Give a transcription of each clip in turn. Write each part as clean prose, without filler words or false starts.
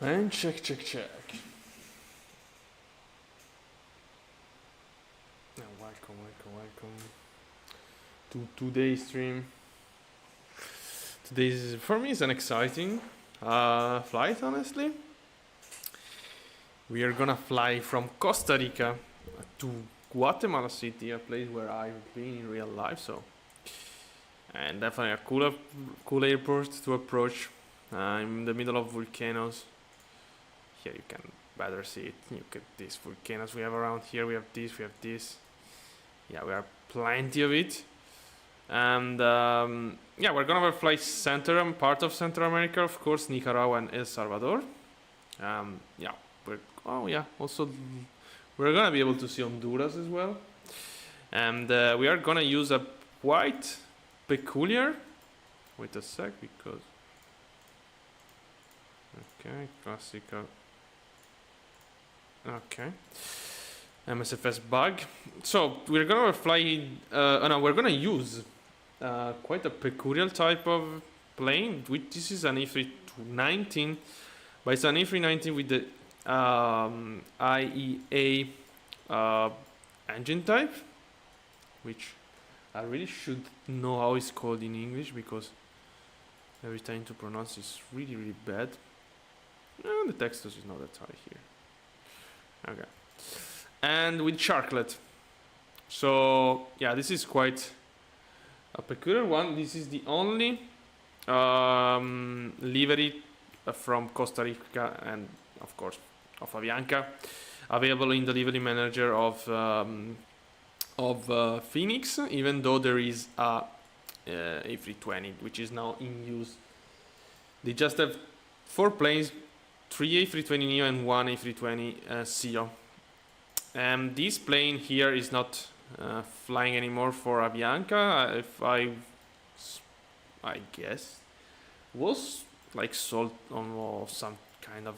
And check. Now, welcome to today's stream. Today's for me is an exciting flight. Honestly, we are gonna fly from Costa Rica to Guatemala City, a place where I've been in real life. So, and definitely a cool airport to approach. I'm in the middle of volcanoes. Here you can better see it. Look at these volcanoes we have around here. We have this. Yeah, we have plenty of it. And yeah, we're gonna fly part of Central America, of course, Nicaragua and El Salvador. Yeah, also we're gonna be able to see Honduras as well. And we are gonna use a quite peculiar. Wait a sec, because okay, classical. Okay. MSFS bug. So we're gonna fly. No, we're gonna use quite a peculiar type of plane. This is an A319, but it's an A319 with the IEA engine type, which I really should know how it's called in English, because every time to pronounce is really bad. The text is not that high here. Okay. And with Sharklet. So yeah, this is quite a peculiar one. This is the only livery from Costa Rica and of course of Avianca available in the livery manager of Phoenix, even though there is a A320 which is now in use. They just have 4 planes, 3 A320neo and 1 A320ceo. This plane here is not flying anymore for Avianca. If I guess was like sold on some kind of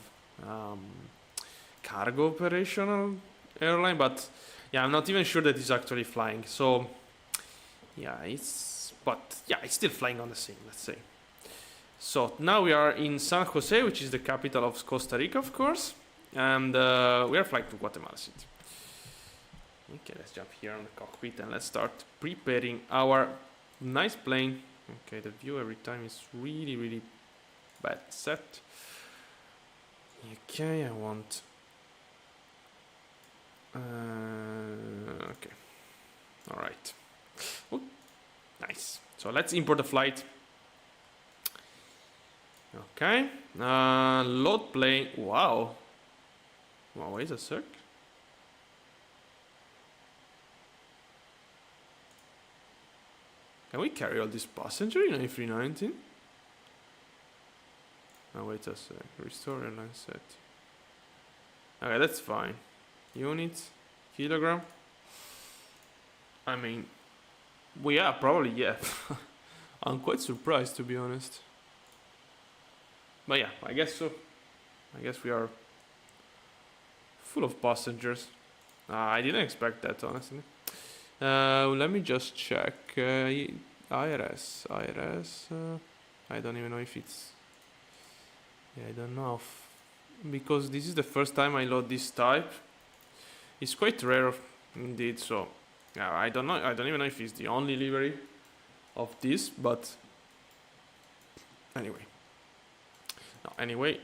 cargo operational airline, but yeah, I'm not even sure that it's actually flying. So yeah, it's still flying on the same, let's say. So now we are in San Jose, which is the capital of Costa Rica, of course, and we are flying to Guatemala City. Okay, let's jump here on the cockpit and let's start preparing our nice plane. Okay, the view every time is really bad set. Okay, I want okay, all right. Ooh, nice. So let's import the flight. Okay, load plane. Wow, wait a sec. Can we carry all this passenger in A319? Oh, wait a sec. Restore airline set. Okay, that's fine. Units, kilogram. I mean, probably, yeah. I'm quite surprised, to be honest. But yeah, I guess so. I guess we are full of passengers. I didn't expect that, honestly. Let me just check. IRS. I don't even know if it's. Yeah, I don't know because this is the first time I load this type. It's quite rare, indeed. So, yeah, I don't know. I don't even know if it's the only livery of this, but anyway. No, anyway,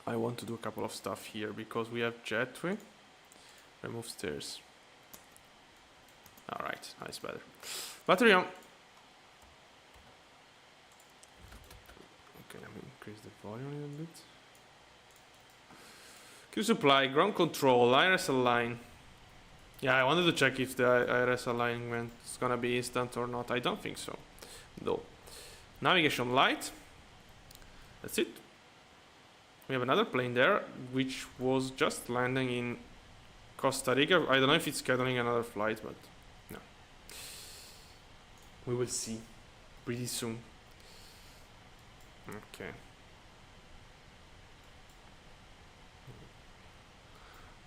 I want to do a couple of stuff here because we have jetway. Remove stairs. Alright, nice, better. Battery on. Okay, let me increase the volume a little bit. Crew supply, ground control, IRS align. Yeah, I wanted to check if the IRS alignment is gonna be instant or not. I don't think so, though. Navigation light. That's it. We have another plane there, which was just landing in Costa Rica. I don't know if it's scheduling another flight, but no. We will see pretty soon. Okay.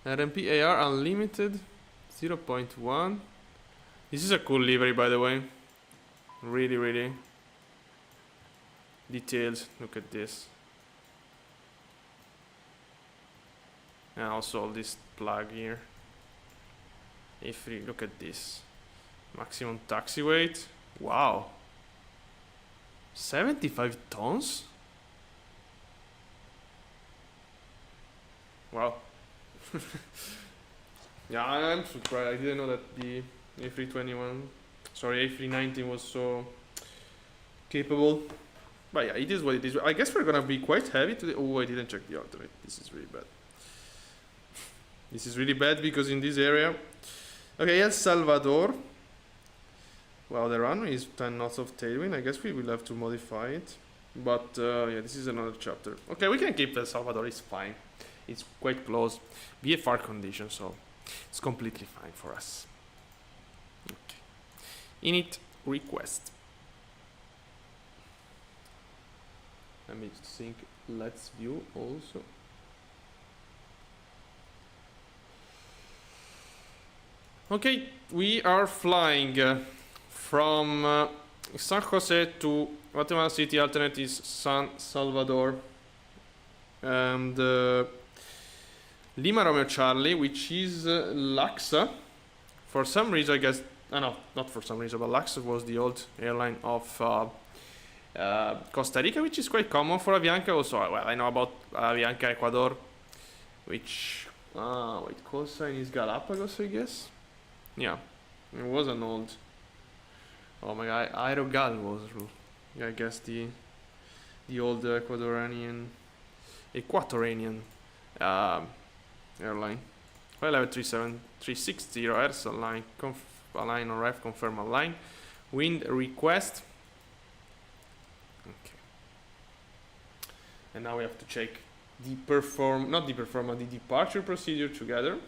RMP AR unlimited 0.1. This is a cool livery, by the way. Really detailed. Look at this. And also all this plug here. If we look at this, maximum taxi weight, wow, 75 tons. Wow. Yeah, I'm surprised. I didn't know that the A319 was so capable. But yeah, it is what it is. I guess we're gonna be quite heavy today. Oh, I didn't check the alternate. This is really bad. This is really bad because in this area. Okay, El Salvador. Well, the runway is 10 knots of tailwind. I guess we will have to modify it. But yeah, this is another chapter. Okay, we can keep El Salvador. It's fine. It's quite close. VFR condition, so it's completely fine for us. Okay. Init request. Let me think. Let's view also. Okay, we are flying from San Jose to Guatemala City. Alternate is San Salvador. And Lima Romeo Charlie, which is Laxa. For some reason, I guess. No, not for some reason, but Laxa was the old airline of Costa Rica, which is quite common for Avianca. Also, well, I know about Avianca Ecuador, which wait, call sign is Galapagos, I guess. Yeah, it was an old. Oh my god, Aerogal was, I guess the old Equatorian airline. Well, I have 360 Airs align, align on ref, confirm align. Wind request. Okay. And now we have to check the the departure procedure together.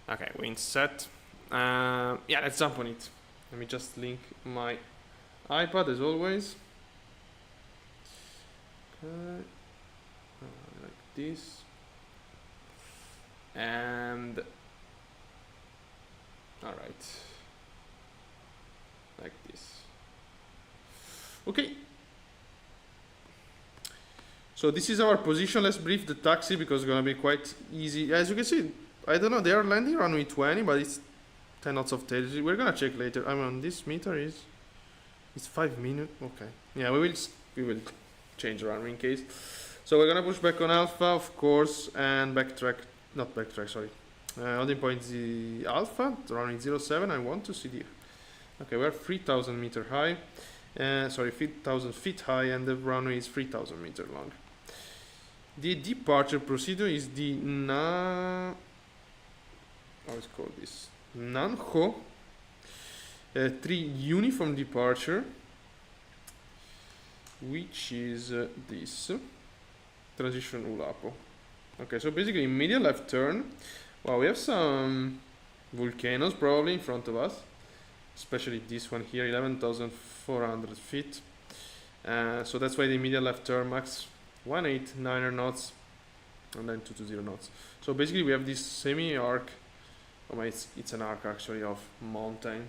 Okay, wind set. Yeah, let's jump on it. Let me just link my iPad as always. Okay. Like this. And alright. Like this. Okay. So this is our position. Let's brief the taxi because it's gonna be quite easy. As you can see, I don't know, they are landing runway 20, but it's 10 knots of tail. We're gonna check later. I mean, this meter is it's 5 minutes. Okay. Yeah, we will change the runway in case. So we're gonna push back on alpha, of course, and backtrack. Not backtrack, sorry. Holding point the alpha, runway 07. I want to see the. Okay, we're 3,000 meter high. Sorry, 3,000 feet high, and the runway is 3,000 meter long. The departure procedure is the how is called this? Nanjo 3 uniform departure, which is this transition Ulapo. Okay, so basically immediate left turn. Wow, we have some volcanoes probably in front of us, especially this one here, 11,400 feet. So that's why the immediate left turn max 189 knots and then 220 knots. So basically we have this semi-arc. Oh, it's an arc actually of mountain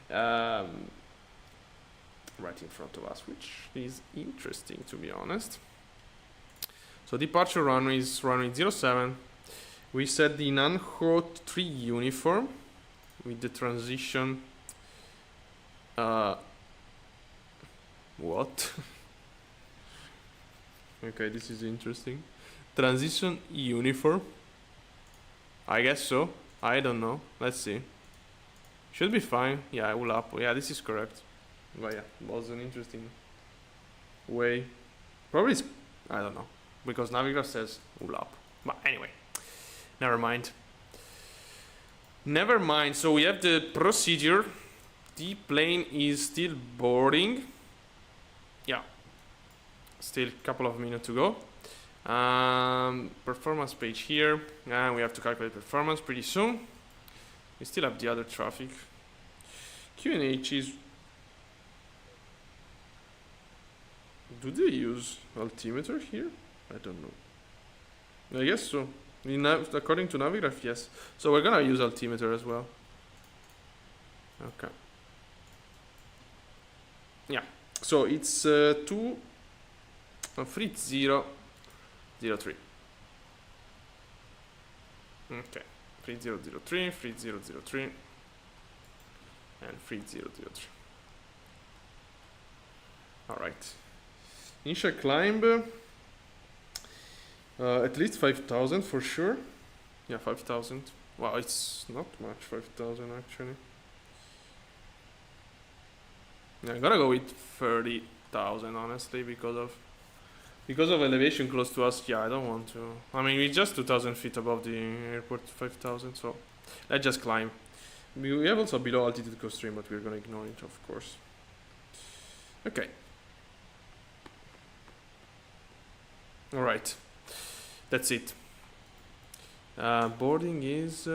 right in front of us, which is interesting to be honest. So departure runway is runway 07. We set the Nanjo 3 uniform with the transition. What? Okay, this is interesting. Transition uniform. I guess so. I don't know. Let's see. Should be fine. Yeah, Ulapo. Yeah, this is correct. But yeah, was an interesting way. Probably, I don't know. Because Navigator says Ulapo. But anyway, never mind. Never mind. So we have the procedure. The plane is still boarding. Yeah. Still a couple of minutes to go. Performance page here, and we have to calculate performance pretty soon. We still have the other traffic. QNH is. Do they use altimeter here? I don't know. I guess so. According to Navigraph, yes. So we're gonna use altimeter as well. Okay. Yeah. So it's 3003. Okay, 3003, 3003, and 3003. Alright. Initial climb, at least 5,000 for sure. Yeah, 5,000. Wow, it's not much, 5,000 actually. Yeah, I'm gonna go with 30,000 honestly because of elevation close to us. Yeah, I don't want to. I mean, we're just 2,000 feet above the airport, 5,000. So let's just climb. We have also below altitude constraint, but we're gonna ignore it, of course. Okay. All right. That's it. Boarding is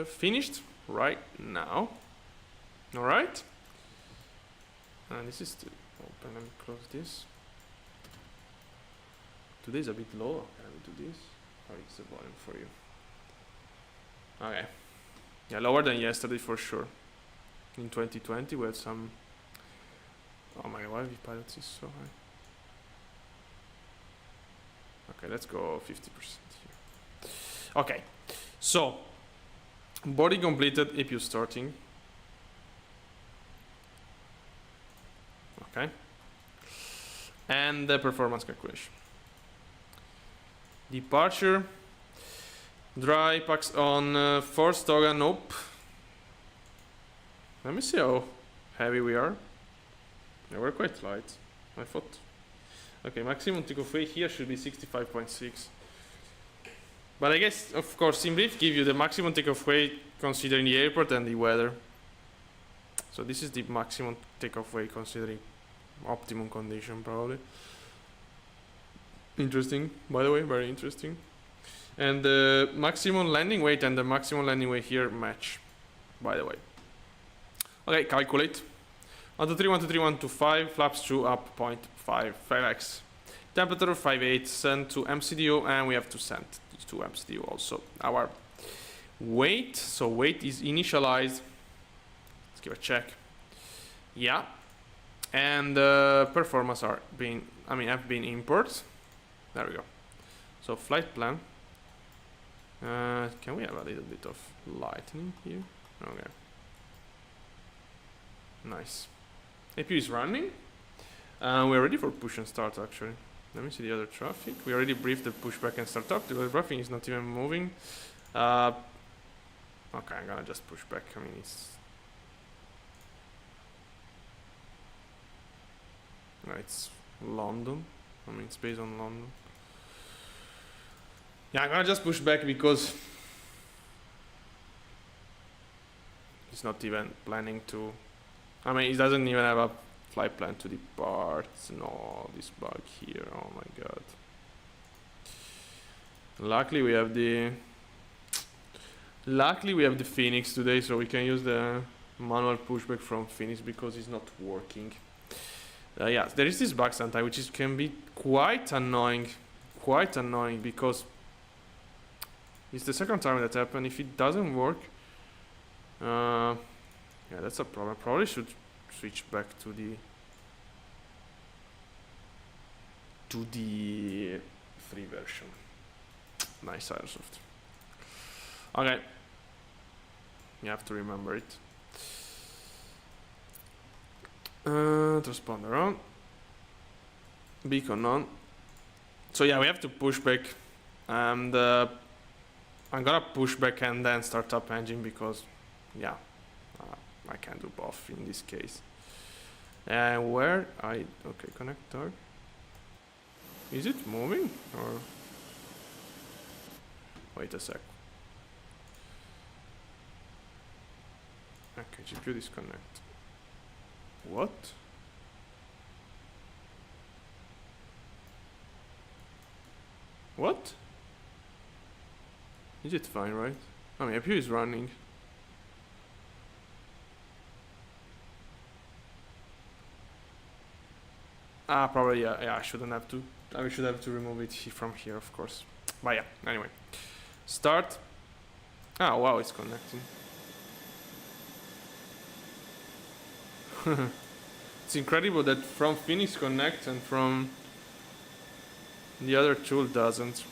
finished right now. All right. And this is still open. Let me close this. Today's a bit low. Can we do this? Or is the volume for you? Okay. Yeah, lower than yesterday for sure. In 2020 we had some. Oh my god, why the pilots is so high? Okay, let's go 50% here. Okay, so boarding completed, APU starting. Okay, and the performance calculation. Departure. Dry packs on force toga. Nope. Let me see how heavy we are. Yeah, we're quite light. I thought. Okay, maximum takeoff weight here should be 65.6. But I guess, of course, SimBrief give you the maximum takeoff weight considering the airport and the weather. So this is the maximum takeoff weight considering optimum condition, probably. Interesting, by the way, very interesting. And the maximum landing weight and the maximum landing weight here match, by the way. Okay, calculate. 123, 123, 125, flaps 2 up 0.5 Fenix. Temperature 58, send to MCDO, and we have to send to MCDO also. Our weight, so weight is initialized. Let's give a check. Yeah. And performance are being, have been import. There we go. So flight plan. Can we have a little bit of lightning here? Okay. Nice. APU is running. We're ready for push and start actually. Let me see the other traffic. We already briefed the pushback and start up. The traffic is not even moving. Okay, I'm gonna just push back. I mean, it's London. I mean, it's based on London. Yeah, I'm gonna just push back because he's not even planning to. I mean, he doesn't even have a flight plan to depart. No, this bug here. Oh my god. Luckily we have the Fenix today, so we can use the manual pushback from Fenix because it's not working. Yeah, there is this bug sometimes which can be quite annoying. Because it's the second time that happened. If it doesn't work, yeah, that's a problem. Probably should switch back to the free version. Nice Airsoft. Okay, you have to remember it. Transponder on, beacon on. So yeah, we have to push back, and I'm gonna push back and then start up engine because, yeah, I can do both in this case. And okay, connector. Is it moving or? Wait a sec. Okay, GPU disconnect. What? What? Is it fine, right? I mean, APU is running. Probably, yeah, I shouldn't have to. I should have to remove it from here, of course. But yeah, anyway. Start. Ah, wow, it's connecting. It's incredible that from Phoenix connects and from the other tool doesn't.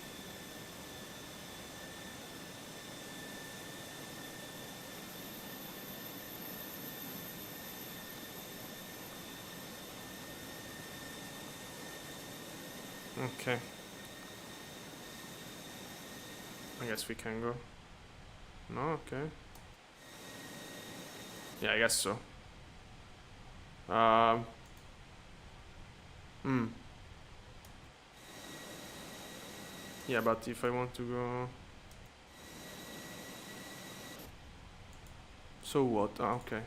Okay. I guess we can go. No, okay. Yeah, I guess so. Hmm. Yeah, but if I want to go... So what? Ah, okay.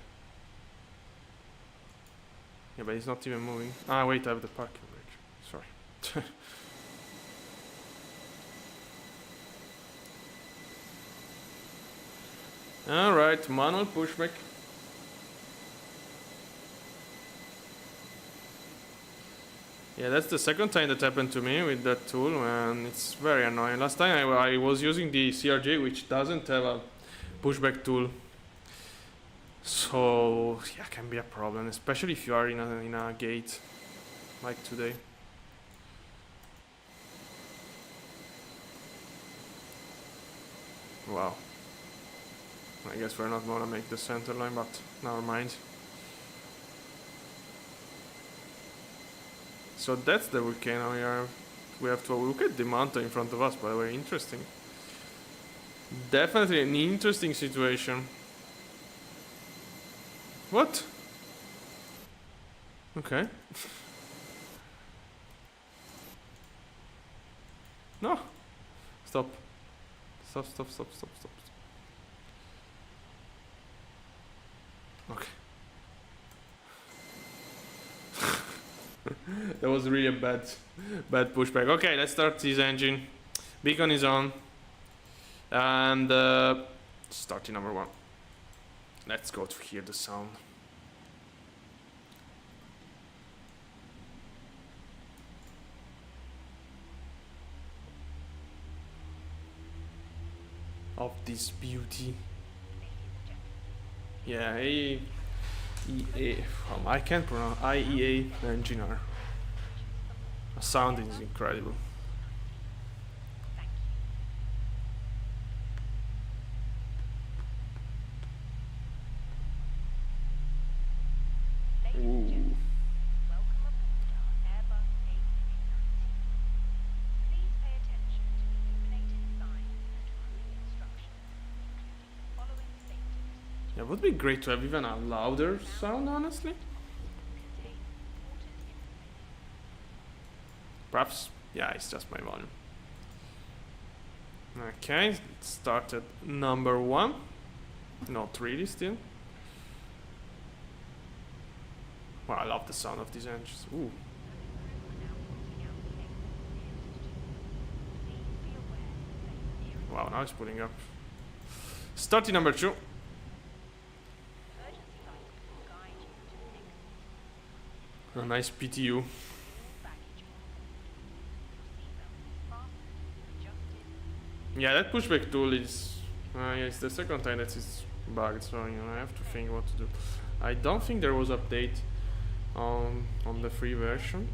Yeah, but he's not even moving. Ah, wait, I have the parking brake. Sorry. Alright, manual pushback. Yeah, that's the second time that happened to me with that tool, and it's very annoying. Last time I was using the CRJ, which doesn't have a pushback tool. So, yeah, can be a problem, especially if you are in a gate, like today. Wow. I guess we're not gonna make the center line, but never mind. So that's the volcano. We have to look at the mountain in front of us, by the way. Interesting. Definitely an interesting situation. What? Okay. No. Stop. Stop. Okay. That was really a bad pushback. Okay, let's start this engine. Beacon is on. And starting number 1. Let's go to hear the sound. Of this beauty. Yeah, I can't pronounce IEA engineer. The sound is incredible. Ooh. Yeah, it would be great to have even a louder sound, honestly. Perhaps, yeah, it's just my volume. Okay, started number 1. Not really still. Wow, I love the sound of these engines. Ooh. Wow, now it's pulling up. Starting number 2. A nice PTU. Yeah, that pushback tool is... yeah, it's the second time that it's bugged, so I have to think what to do. I don't think there was update on the free version.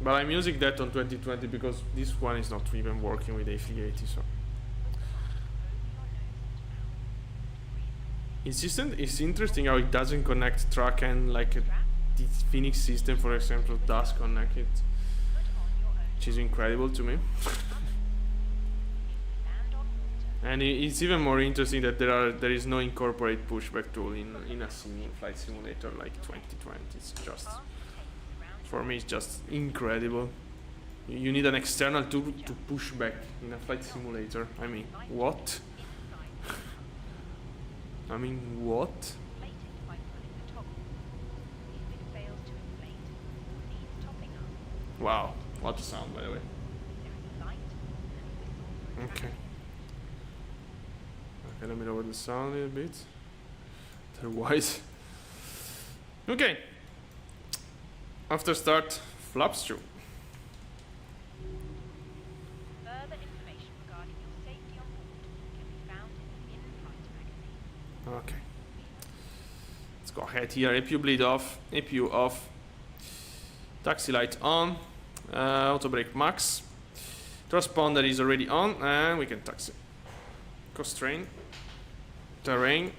But I'm using that on 2020 because this one is not even working with A380, so... It's interesting how it doesn't connect track and like the Phoenix system, for example, does connect it. Which is incredible to me. And it's even more interesting that there is no incorporate pushback tool in a flight simulator like 2020. It's just, for me, it's just incredible. You need an external tool to push back in a flight simulator. I mean, what? What? Wow, what a sound, by the way. Okay. Okay, let me lower the sound a little bit. Otherwise. Okay. After start, flaps through. Further information regarding your safety on board can be found in the in-flight magazine. Okay. Let's go ahead here. APU bleed off. APU off. Taxi light on. Auto brake max. Transponder is already on, and we can taxi. Constraint. Terrain.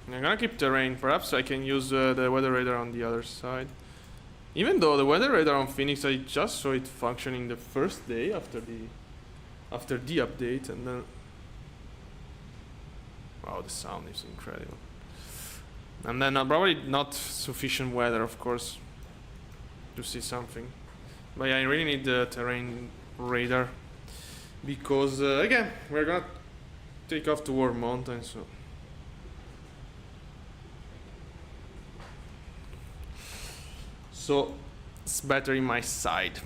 I'm gonna keep terrain. Perhaps I can use the weather radar on the other side. Even though the weather radar on Phoenix, I just saw it functioning the first day after the update, and then wow, the sound is incredible. And then probably not sufficient weather, of course, to see something. But yeah, I really need the terrain radar because again, we're gonna take off toward mountains. So it's better in my side.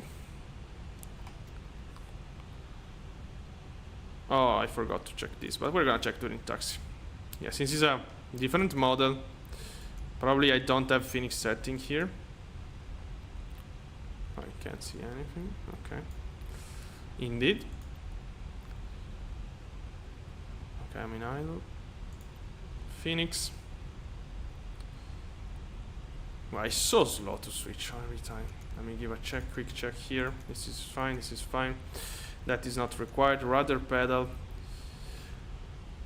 Oh, I forgot to check this, but we're gonna check during taxi. Yeah, since it's a different model, probably I don't have Phoenix setting here. I can't see anything. Okay. Indeed. Okay, I'm in idle. Phoenix. Well, it's so slow to switch every time. Let me give a quick check here. This is fine, this is fine. That is not required. Rudder pedal.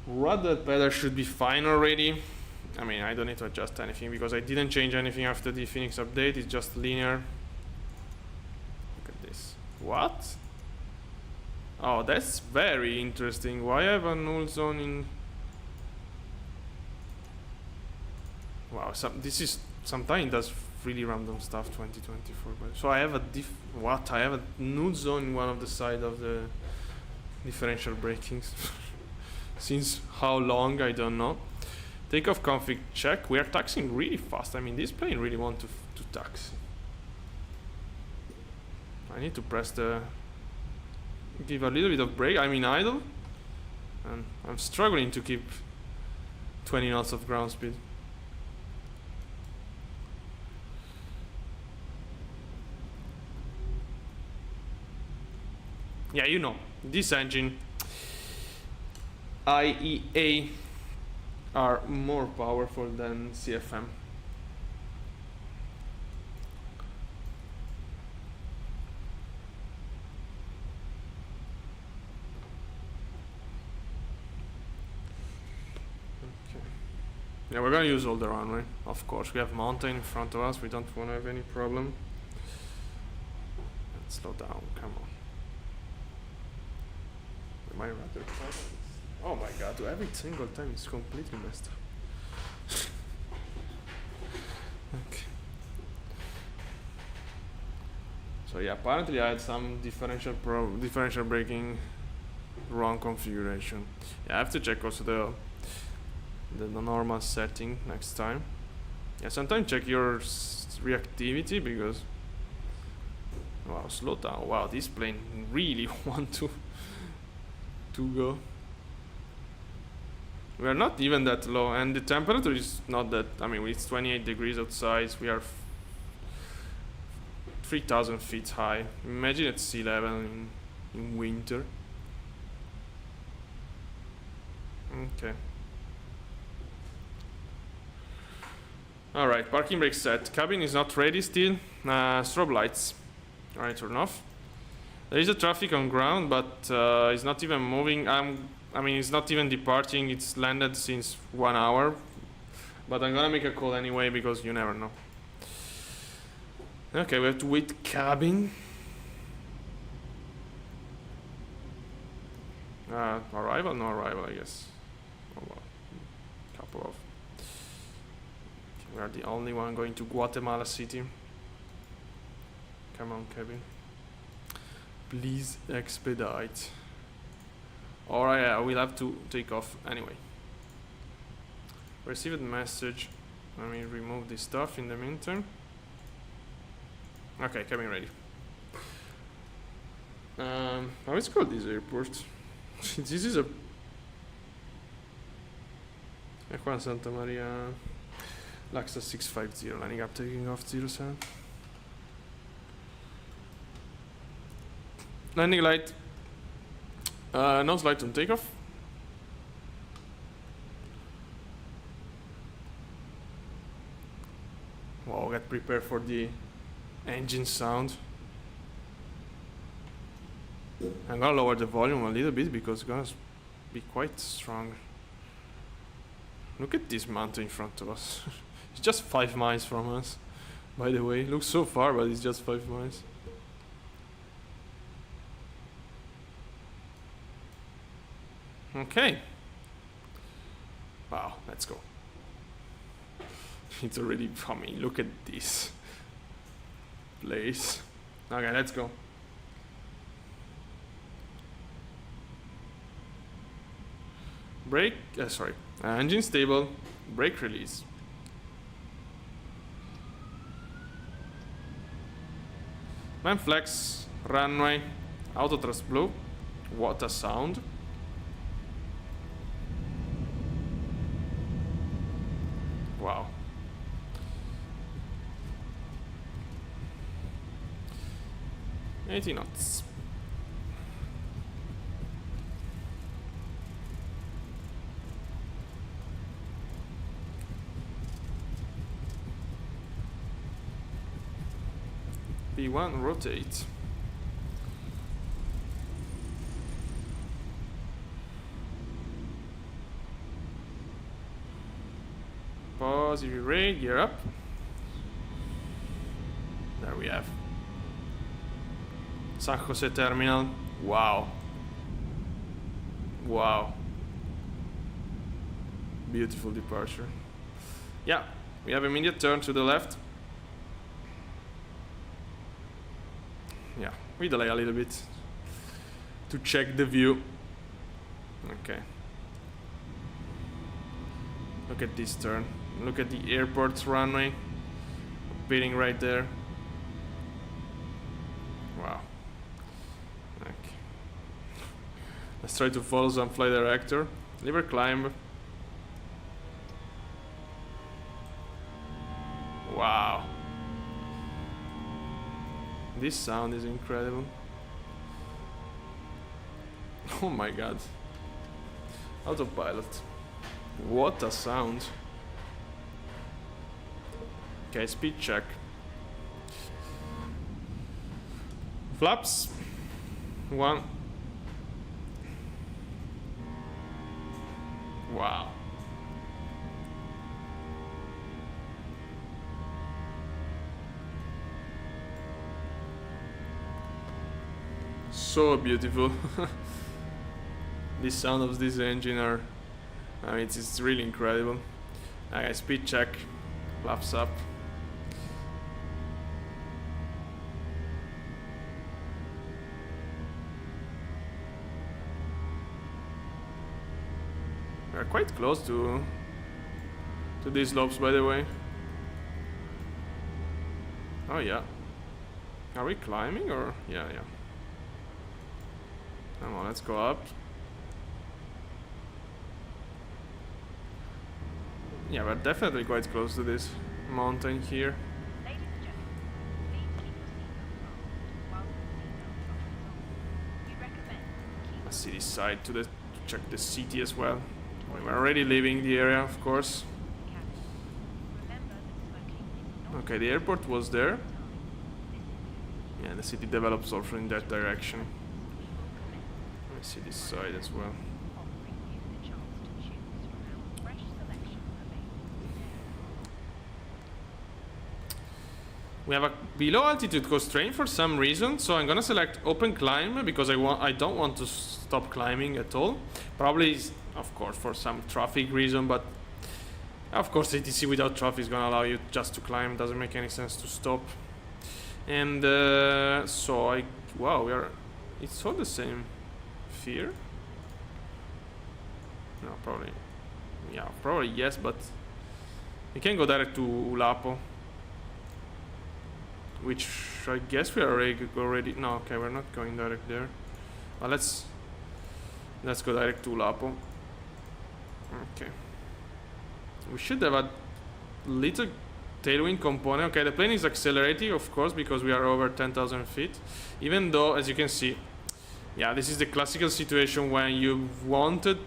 Rudder pedal should be fine already. I mean, I don't need to adjust anything because I didn't change anything after the Phoenix update. It's just linear. Look at this. What? Oh, that's very interesting. Why have a null zone in... Wow, this is... Sometimes it does really random stuff, 2024. So I have a I have a null zone in one of the side of the differential braking. Since how long, I don't know. Takeoff config check. We are taxiing really fast. I mean, this plane really wants to taxi. I need to press the... Give a little bit of brake. I'm in idle. And I'm struggling to keep 20 knots of ground speed. Yeah, you know, this engine, IEA, are more powerful than CFM. Okay. Yeah, we're gonna use all the runway, of course. We have mountain in front of us. We don't want to have any problem. Let's slow down. Come on. My rudder pedal. Oh my god, every single time it's completely messed up. Okay. So yeah, apparently I had some differential braking wrong configuration. Yeah, I have to check also the normal setting next time. Yeah, sometimes check your reactivity because wow, slow down. Wow, this plane really want to go. We are not even that low, and the temperature is not that. I mean, it's 28 degrees outside. We are 3,000 feet high. Imagine at sea level in winter. Okay. Alright, parking brake set. Cabin is not ready still. Strobe lights. Alright, turn off. There is a traffic on ground, but it's not even moving. I mean, it's not even departing. It's landed since 1 hour. But I'm gonna make a call anyway because you never know. Okay, we have to wait cabin. Arrival? No arrival, I guess. Oh well. Couple of. We are the only one going to Guatemala City. Come on, cabin. Please expedite. Or I will have to take off anyway. Received message. Let me remove this stuff in the meantime. Okay, coming ready. How is called this airport? This is a... È qua Santa Maria. Laxa 650, landing up, taking off 07. Landing light. Nose light on takeoff. Wow, get prepared for the engine sound. I'm gonna lower the volume a little bit because it's gonna be quite strong. Look at this mountain in front of us. It's just 5 miles from us. By the way, looks so far, but it's just 5 miles. Okay. Wow, let's go. It's already, I mean, look at this place. Okay, let's go. Brake, sorry, engine stable, brake release. Man flex, runway, auto thrust blue. What a sound. Wow. $80 knots. P1 rotate. Positive rate, gear up. There we have San Jose terminal. Wow. Wow. Beautiful departure. Yeah, we have immediate turn to the left. Yeah, we delay a little bit to check the view. Okay. Look at this turn. Look at the airport's runway. Beating right there. Wow. Okay. Let's try to follow some flight director. Lever climb. Wow. This sound is incredible. Oh my god. Autopilot. What a sound. Okay, speed check. Flaps. 1. Wow. So beautiful. The sound of this engine are, I mean, it's really incredible. Okay, speed check, flaps up. We're quite close to these slopes, by the way. Oh yeah. Are we climbing or? Yeah. Come on, let's go up. Yeah, we're definitely quite close to this mountain here. Ladies and gentlemen, please keep your seatbelts fastened whilst the seatbelt function is on. We recommend keep. Let's see this side to check the city as well. We're already leaving the area, of course. Remember that smoking is not. Okay, the airport was there. Yeah, the city develops also in that direction. Let me see this side as well. Offering you the chance to choose from our fresh selection available today. We have a below altitude constraint for some reason, so I'm gonna select open climb because I don't want to stop climbing at all. Probably, of course, for some traffic reason, but of course ATC without traffic is gonna allow you just to climb. Doesn't make any sense to stop. And so wow, it's all the same. Fear? No, probably yes, but we can go direct to Ulapo, which I guess we are already. No, okay, we're not going direct there. Well, let's go direct to Ulapo. Okay, we should have a little tailwind component. Okay, the plane is accelerating, of course, because we are over 10,000 feet. Even though, as you can see, yeah, this is the classical situation when you wanted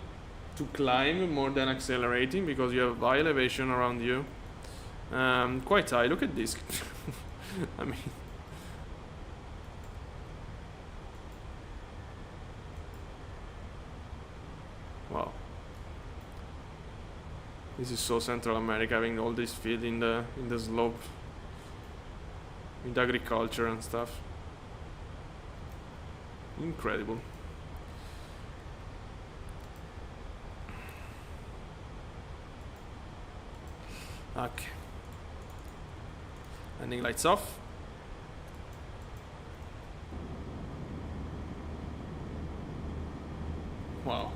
to climb more than accelerating because you have high elevation around you. Quite high. Look at this. I mean, wow. This is so Central America, having all this field in the slope. with agriculture and stuff. Incredible. Okay. Landing lights off. Wow.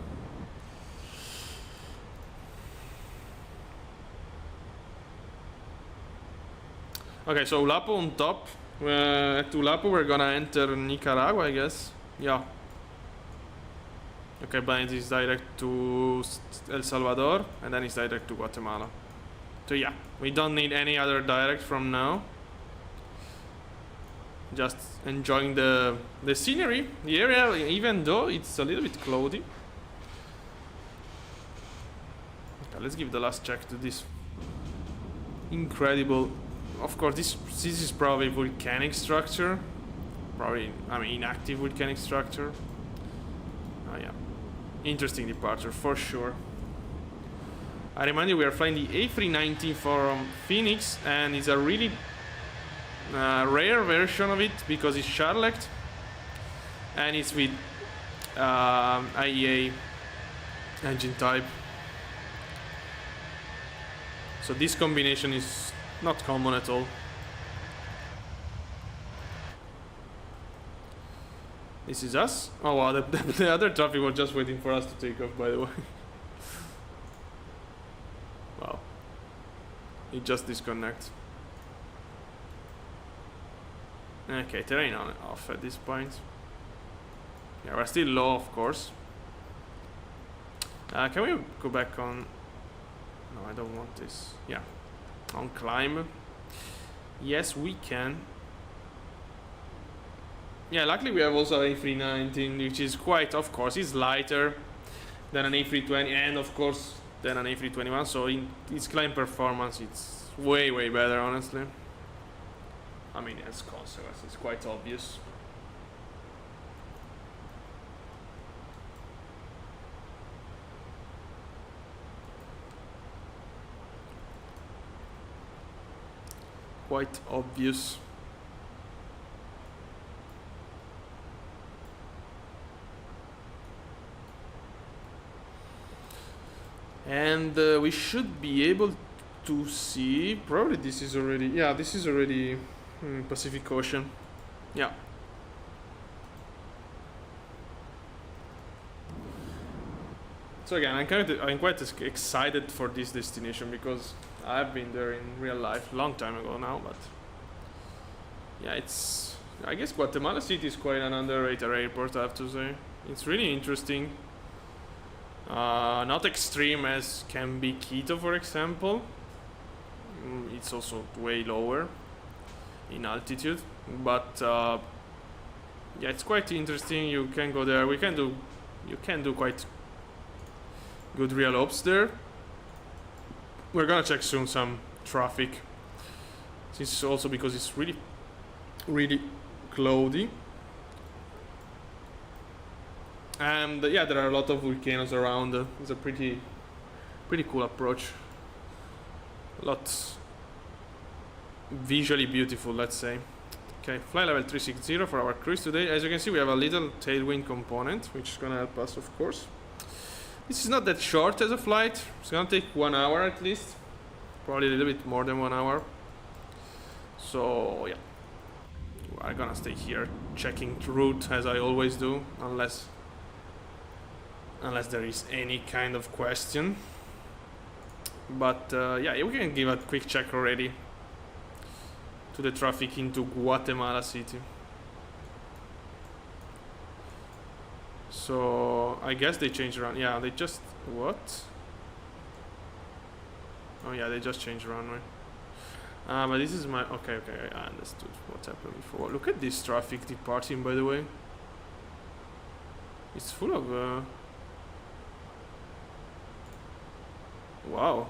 Okay, so Ulapo on top. At Ulapo we're gonna enter Nicaragua, I guess. Yeah. Okay, but it is direct to El Salvador, and then it's direct to Guatemala. So yeah, we don't need any other direct from now. Just enjoying the scenery, the area, even though it's a little bit cloudy. Okay, let's give the last check to this incredible. Of course, this is probably volcanic structure. Probably, I mean, inactive volcanic structure. Oh yeah, interesting departure for sure. I remind you, we are flying the A319 from Phoenix, and it's a really rare version of it because it's Charlotte, and it's with IEA engine type. So this combination is not common at all. This is us. Oh wow, the other traffic was just waiting for us to take off, by the way. Wow. It just disconnects. Okay, terrain on off at this point. Yeah, we're still low, of course. Can we go back on? No, I don't want this. Yeah, on climb. Yes, we can. Yeah, luckily we have also an A319, which is quite, of course, it's lighter than an A320, and of course than an A321. So in its climb performance, it's way better, honestly. I mean, as consequence, it's quite obvious. Quite obvious. And we should be able to see, probably this is already, yeah, this is already Pacific Ocean. Yeah. So again, I'm quite excited for this destination because I've been there in real life, long time ago now, but yeah, it's, I guess Guatemala City is quite an underrated airport, I have to say. It's really interesting. Not extreme as can be Quito, for example. It's also way lower in altitude, but yeah, it's quite interesting. You can go there. You can do quite good real ops there. We're gonna check soon some traffic. This is also because it's really cloudy. And yeah, there are a lot of volcanoes around. It's a pretty cool approach. A lot visually beautiful, let's say. Okay, fly level 360 for our cruise today. As you can see, we have a little tailwind component, which is gonna help us, of course. This is not that short as a flight. It's gonna take 1 hour at least, probably a little bit more than 1 hour. So yeah, I'm gonna stay here checking route as I always do, unless there is any kind of question. But yeah, we can give a quick check already to the traffic into Guatemala City. So I guess they changed around. Yeah, they just, what? Oh yeah, they just changed runway. But this is my, okay, I understood what happened before. Look at this traffic departing, by the way. It's full of wow.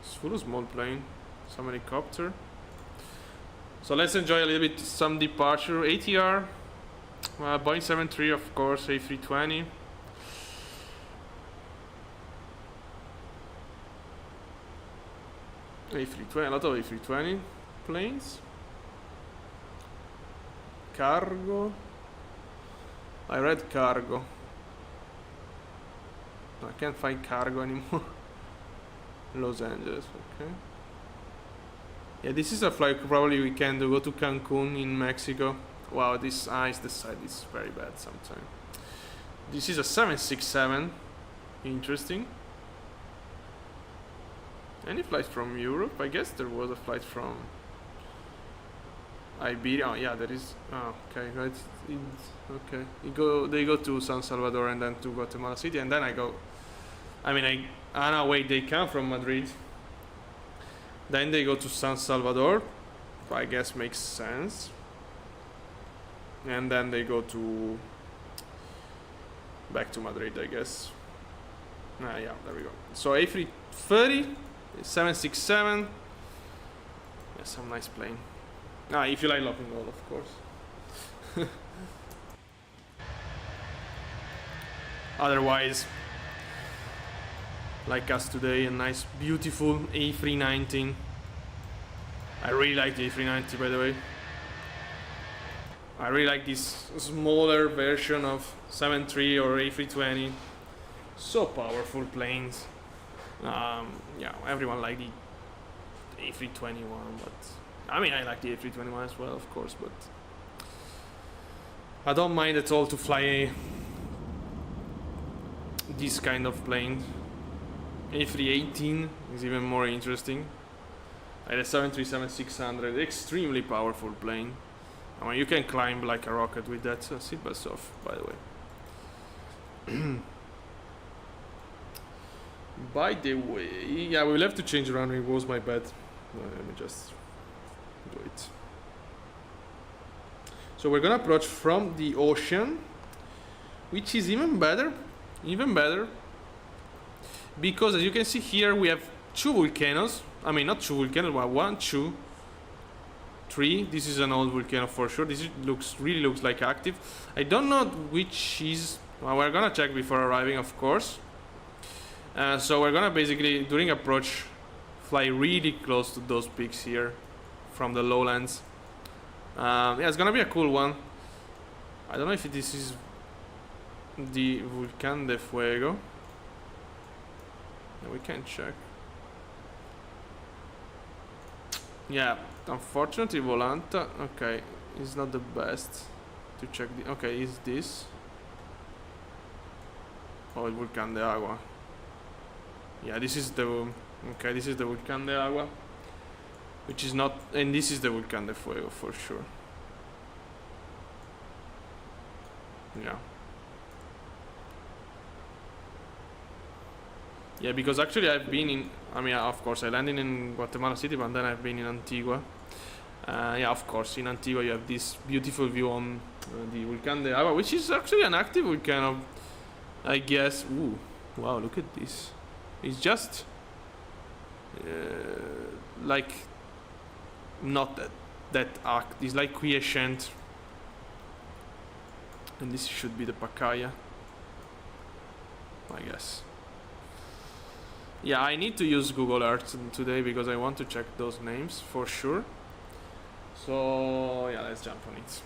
It's full of small plane, some helicopter. So let's enjoy a little bit some departure. ATR, Boeing 73, of course, A320. A320, a lot of A320 planes. Cargo. I read cargo. I can't find cargo anymore. Los Angeles, okay. Yeah, this is a flight probably we can do. Go to Cancun in Mexico. Wow, this ice, the side is very bad sometimes. This is a 767. Interesting. Any flights from Europe? I guess there was a flight from Iberia. Oh, yeah, there is. Oh, okay, right. Okay, they go to San Salvador and then to Guatemala City, and then I go. I mean, no, wait, they come from Madrid. Then they go to San Salvador. I guess makes sense. And then they go to back to Madrid, I guess. Yeah, there we go. So A330, 767. Yeah, some nice plane. If you like Laughing Gold, of course. Otherwise, like us today, a nice, beautiful A319. I really like the A390, by the way. I really like this smaller version of 73 or A320. So powerful planes. Yeah, everyone liked the A321, but I mean, I like the A321 as well, of course, but I don't mind at all to fly this kind of plane. A318 is even more interesting. I had a 737-600, extremely powerful plane. I mean, you can climb like a rocket with that. Seatbelts off, by the way. By the way, yeah, we'll have to change runway. It was my bad. Let me just do it. So we're gonna approach from the ocean, which is even better, because as you can see here, we have two volcanoes. I mean, not two volcanoes, but 1, 2, 3. This is an old volcano for sure. This really looks like active. I don't know which is. Well, we're gonna check before arriving, of course. So we're gonna basically, during approach, fly really close to those peaks here from the lowlands. Yeah, it's gonna be a cool one. I don't know if this is the Volcán de Fuego. Yeah, we can check. Yeah, unfortunately Volanta, okay, is not the best to check the, okay, is this? Oh, el Volcán de Agua. Yeah, this is the, okay, this is the Volcán de Agua, which is not, and this is the Volcán de Fuego for sure. Yeah. Yeah, because actually I've been in, I mean, of course, I landed in Guatemala City, but then I've been in Antigua. Yeah, of course, in Antigua you have this beautiful view on the Volcán de Agua, which is actually an active volcano, I guess. Ooh, wow, look at this. It's just like not that act. It's like quiescent, and this should be the Pacaya, I guess. Yeah, I need to use Google Earth today because I want to check those names for sure. So yeah, let's jump on it.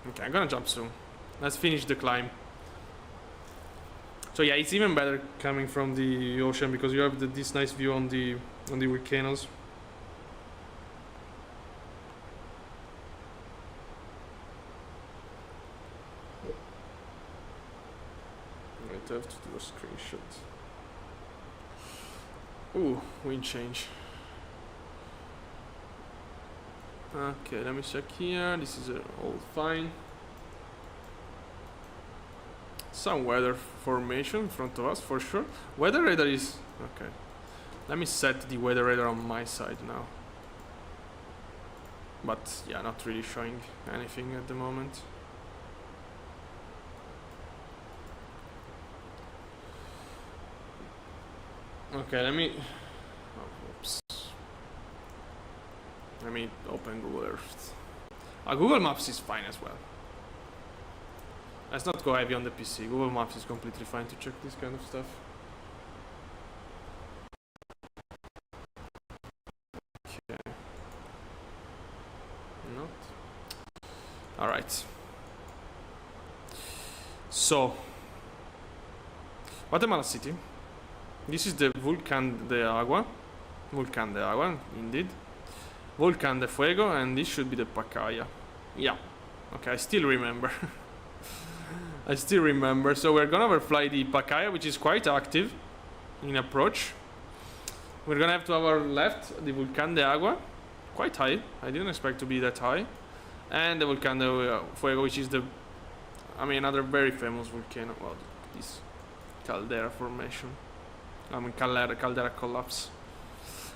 Okay, I'm gonna jump soon. Let's finish the climb. So yeah, it's even better coming from the ocean because you have this nice view on the volcanoes. I have to do a screenshot. Ooh, wind change. Okay, let me check here. This is all fine. Some weather formation in front of us for sure. Weather radar is okay. Let me set the weather radar on my side now. But yeah, not really showing anything at the moment. Okay, let me. Oh, oops. Let me open Google Earth. Google Maps is fine as well. Let's not go heavy on the PC. Google Maps is completely fine to check this kind of stuff. All right. So, Guatemala City. This is the Volcán de Agua. Volcán de Agua, indeed. Volcán de Fuego, and this should be the Pacaya. Yeah. Okay, I still remember. I still remember. So we're gonna overfly the Pacaya, which is quite active in approach. We're gonna have to our left the Volcán de Agua, quite high. I didn't expect to be that high. And the Volcán de Fuego, which is another very famous volcano. Well, this caldera formation. Caldera collapse.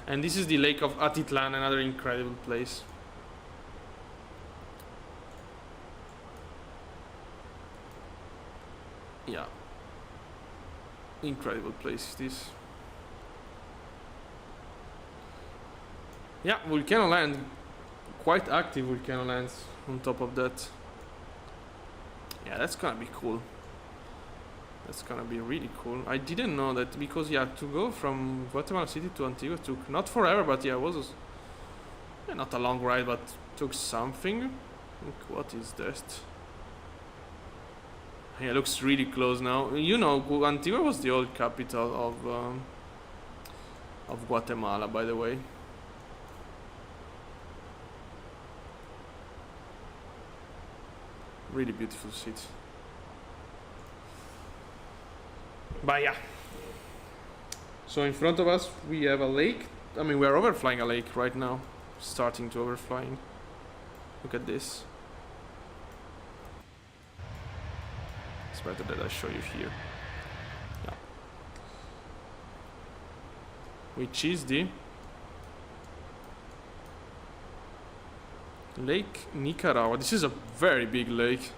And this is the lake of Atitlan, another incredible place. Yeah. Incredible place this. Yeah, volcano land. Quite active volcano lands on top of that. Yeah, that's gonna be cool. That's gonna be really cool. I didn't know that because yeah, to go from Guatemala City to Antigua took not forever, but yeah, it was not a long ride, but took something. Look, what is that? Yeah, it looks really close now. You know, Antigua was the old capital of Guatemala, by the way. Really beautiful city. But yeah. So in front of us we have a lake. I mean, we're overflying a lake right now. Starting to overflying. Look at this. It's better that I show you here. Yeah. Which is the Lake Nicaragua. This is a very big lake.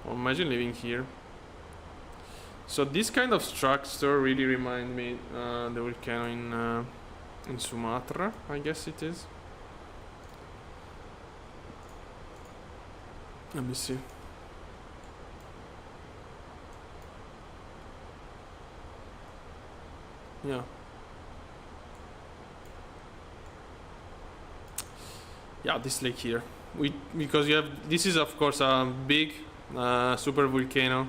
Well, imagine living here. So this kind of structure really remind me the volcano in Sumatra, I guess it is. Let me see. Yeah. Yeah, this lake here. Because you have this is of course a big super volcano.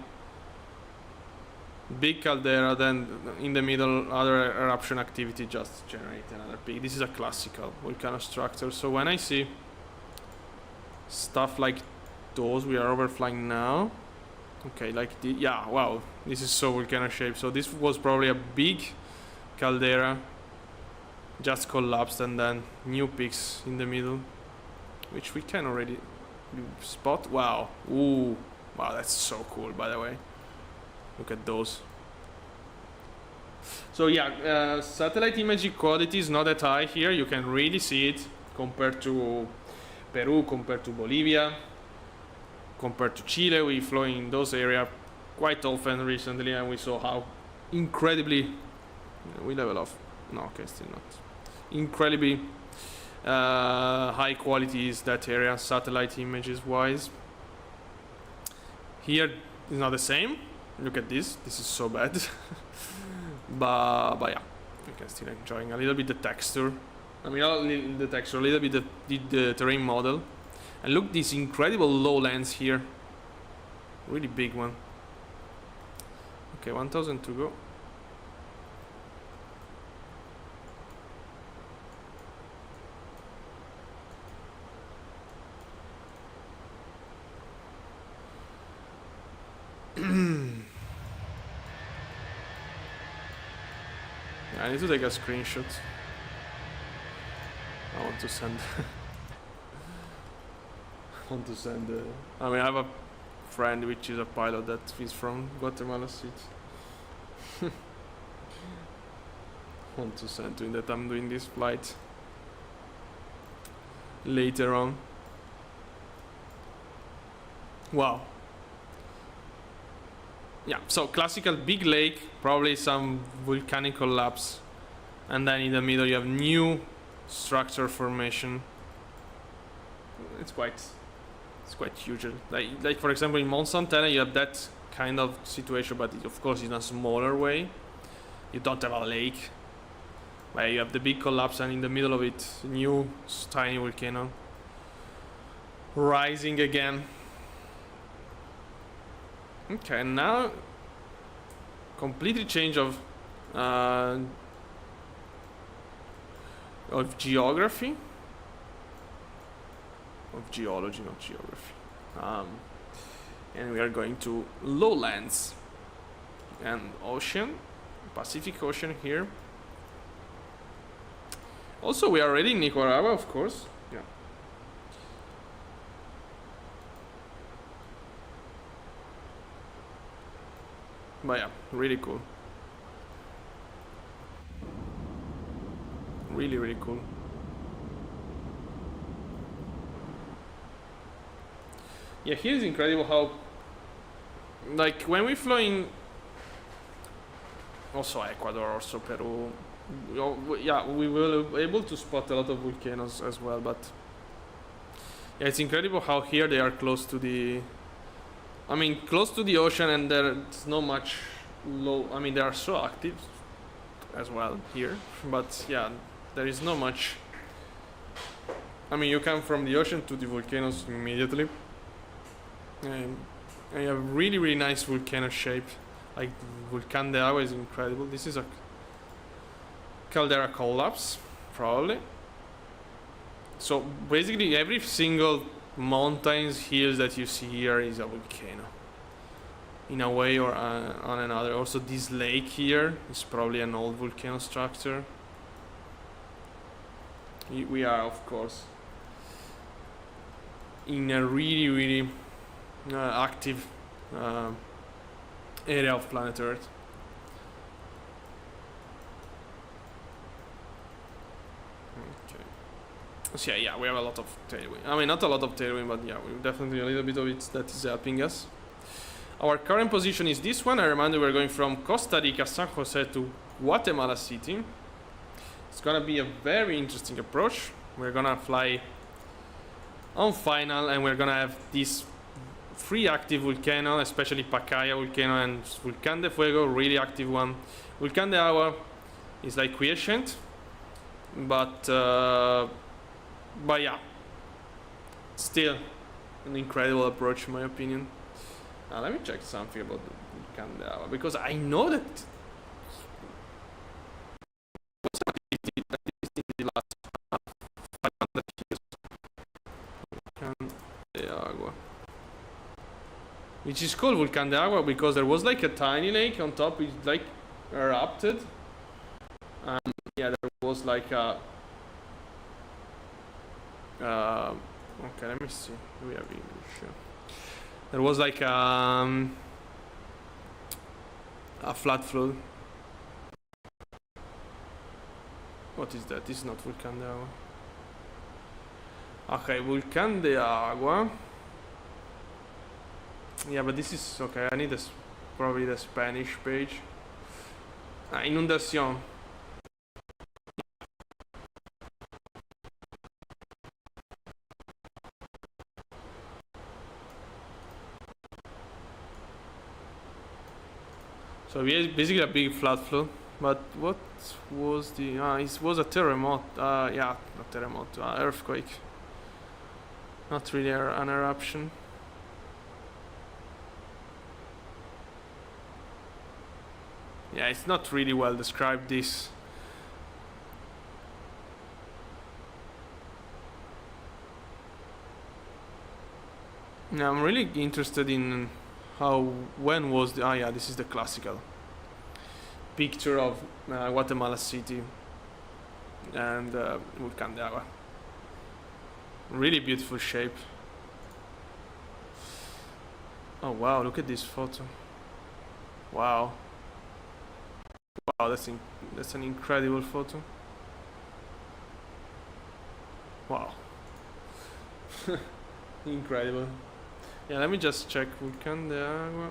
Big caldera, then in the middle other eruption activity just generate another peak. This is a classical volcano structure. So when I see stuff like those we are overflying now, okay, like yeah, wow, this is so volcano shaped. So this was probably a big caldera just collapsed and then new peaks in the middle, which we can already spot. Wow, ooh, wow, that's so cool, by the way. Look at those. So yeah, satellite imaging quality is not that high here. You can really see it compared to Peru, compared to Bolivia, compared to Chile. We flew in those areas quite often recently, and we saw how incredibly we level off. No, okay, still not. Incredibly high quality is that area, satellite images wise. Here is not the same. Look at this. This is so bad. but yeah, you can still enjoying a little bit the texture. I mean, the texture, a little bit the terrain model. And look, these incredible lowlands here. Really big one. Okay, 1000 to go. I need to take a screenshot. I want to send. I mean, I have a friend which is a pilot that is from Guatemala City. Want to send to him that I'm doing this flight later on. Wow. Yeah, so classical big lake, probably some volcanic collapse, and then in the middle you have new structure formation. It's quite huge. Like for example in Mount Santana you have that kind of situation, but of course in a smaller way. You don't have a lake, but you have the big collapse, and in the middle of it, new tiny volcano. rising again. Okay, now completely change of geography, of geology, not geography. And we are going to lowlands and ocean, Pacific Ocean here. Also, we are already in Nicaragua, of course. Yeah. But yeah, really cool. Really, really cool. Yeah, here is incredible how, like, when we flew in, also Ecuador, also Peru, yeah, we were able to spot a lot of volcanoes as well, but yeah, it's incredible how here they are close to the, I mean, close to the ocean, and there's not much low, I mean, they are so active as well here, but yeah, there is not much, I mean, you come from the ocean to the volcanoes immediately, and you have really, really nice volcano shape. Like Volcán de Agua is incredible. This is a caldera collapse, probably. So basically every single mountains, hills that you see here is a volcano, in a way or on another. Also this lake here is probably an old volcano structure. We are, of course, in a really, really active area of planet Earth. Okay. So yeah, we have a lot of tailwind. I mean, not a lot of tailwind, but yeah, we definitely a little bit of it that is helping us. Our current position is this one. I remind you, we're going from Costa Rica, San Jose to Guatemala City. It's gonna be a very interesting approach. We're gonna fly on final, and we're gonna have this three active volcano, especially Pacaya volcano and Volcán de Fuego, really active one. Volcán de Agua is like quiescent, but yeah, still an incredible approach in my opinion. Let me check something about the Volcán de Agua, because I know that in the last 500 years. Volcán de Agua, which is called Volcán de Agua because there was like a tiny lake on top which like erupted, and yeah, there was like a okay, let me see, do we have English? There was like a flat flood. What is that? This is not Volcán de Agua. Okay, Volcán de Agua. Yeah, but this is okay. I need this, probably the Spanish page. Inundación. So basically a big flood flow. But what was the? It was a terremoto. Yeah, not terremoto. Earthquake. Not really an eruption. Yeah, it's not really well described, this. Now I'm really interested in when was the, yeah, this is the classical picture of Guatemala City and Volcán de Agua. Really beautiful shape. Oh wow, look at this photo. Wow. Wow, that's an incredible photo. Wow. Incredible. Yeah, let me just check Volcán de Agua.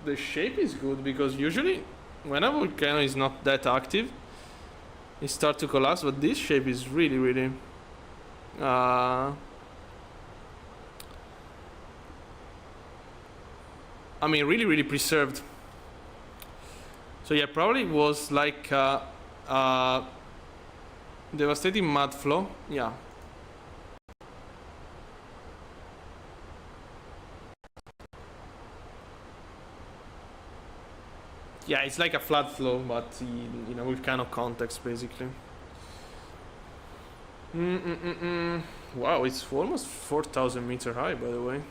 The shape is good because usually when a volcano is not that active, it starts to collapse, but this shape is really, really I mean, really, really preserved. So yeah, probably was like devastating mud flow. Yeah. Yeah, it's like a flood flow, but in a volcano context, basically. Wow, it's almost 4,000 meter high, by the way.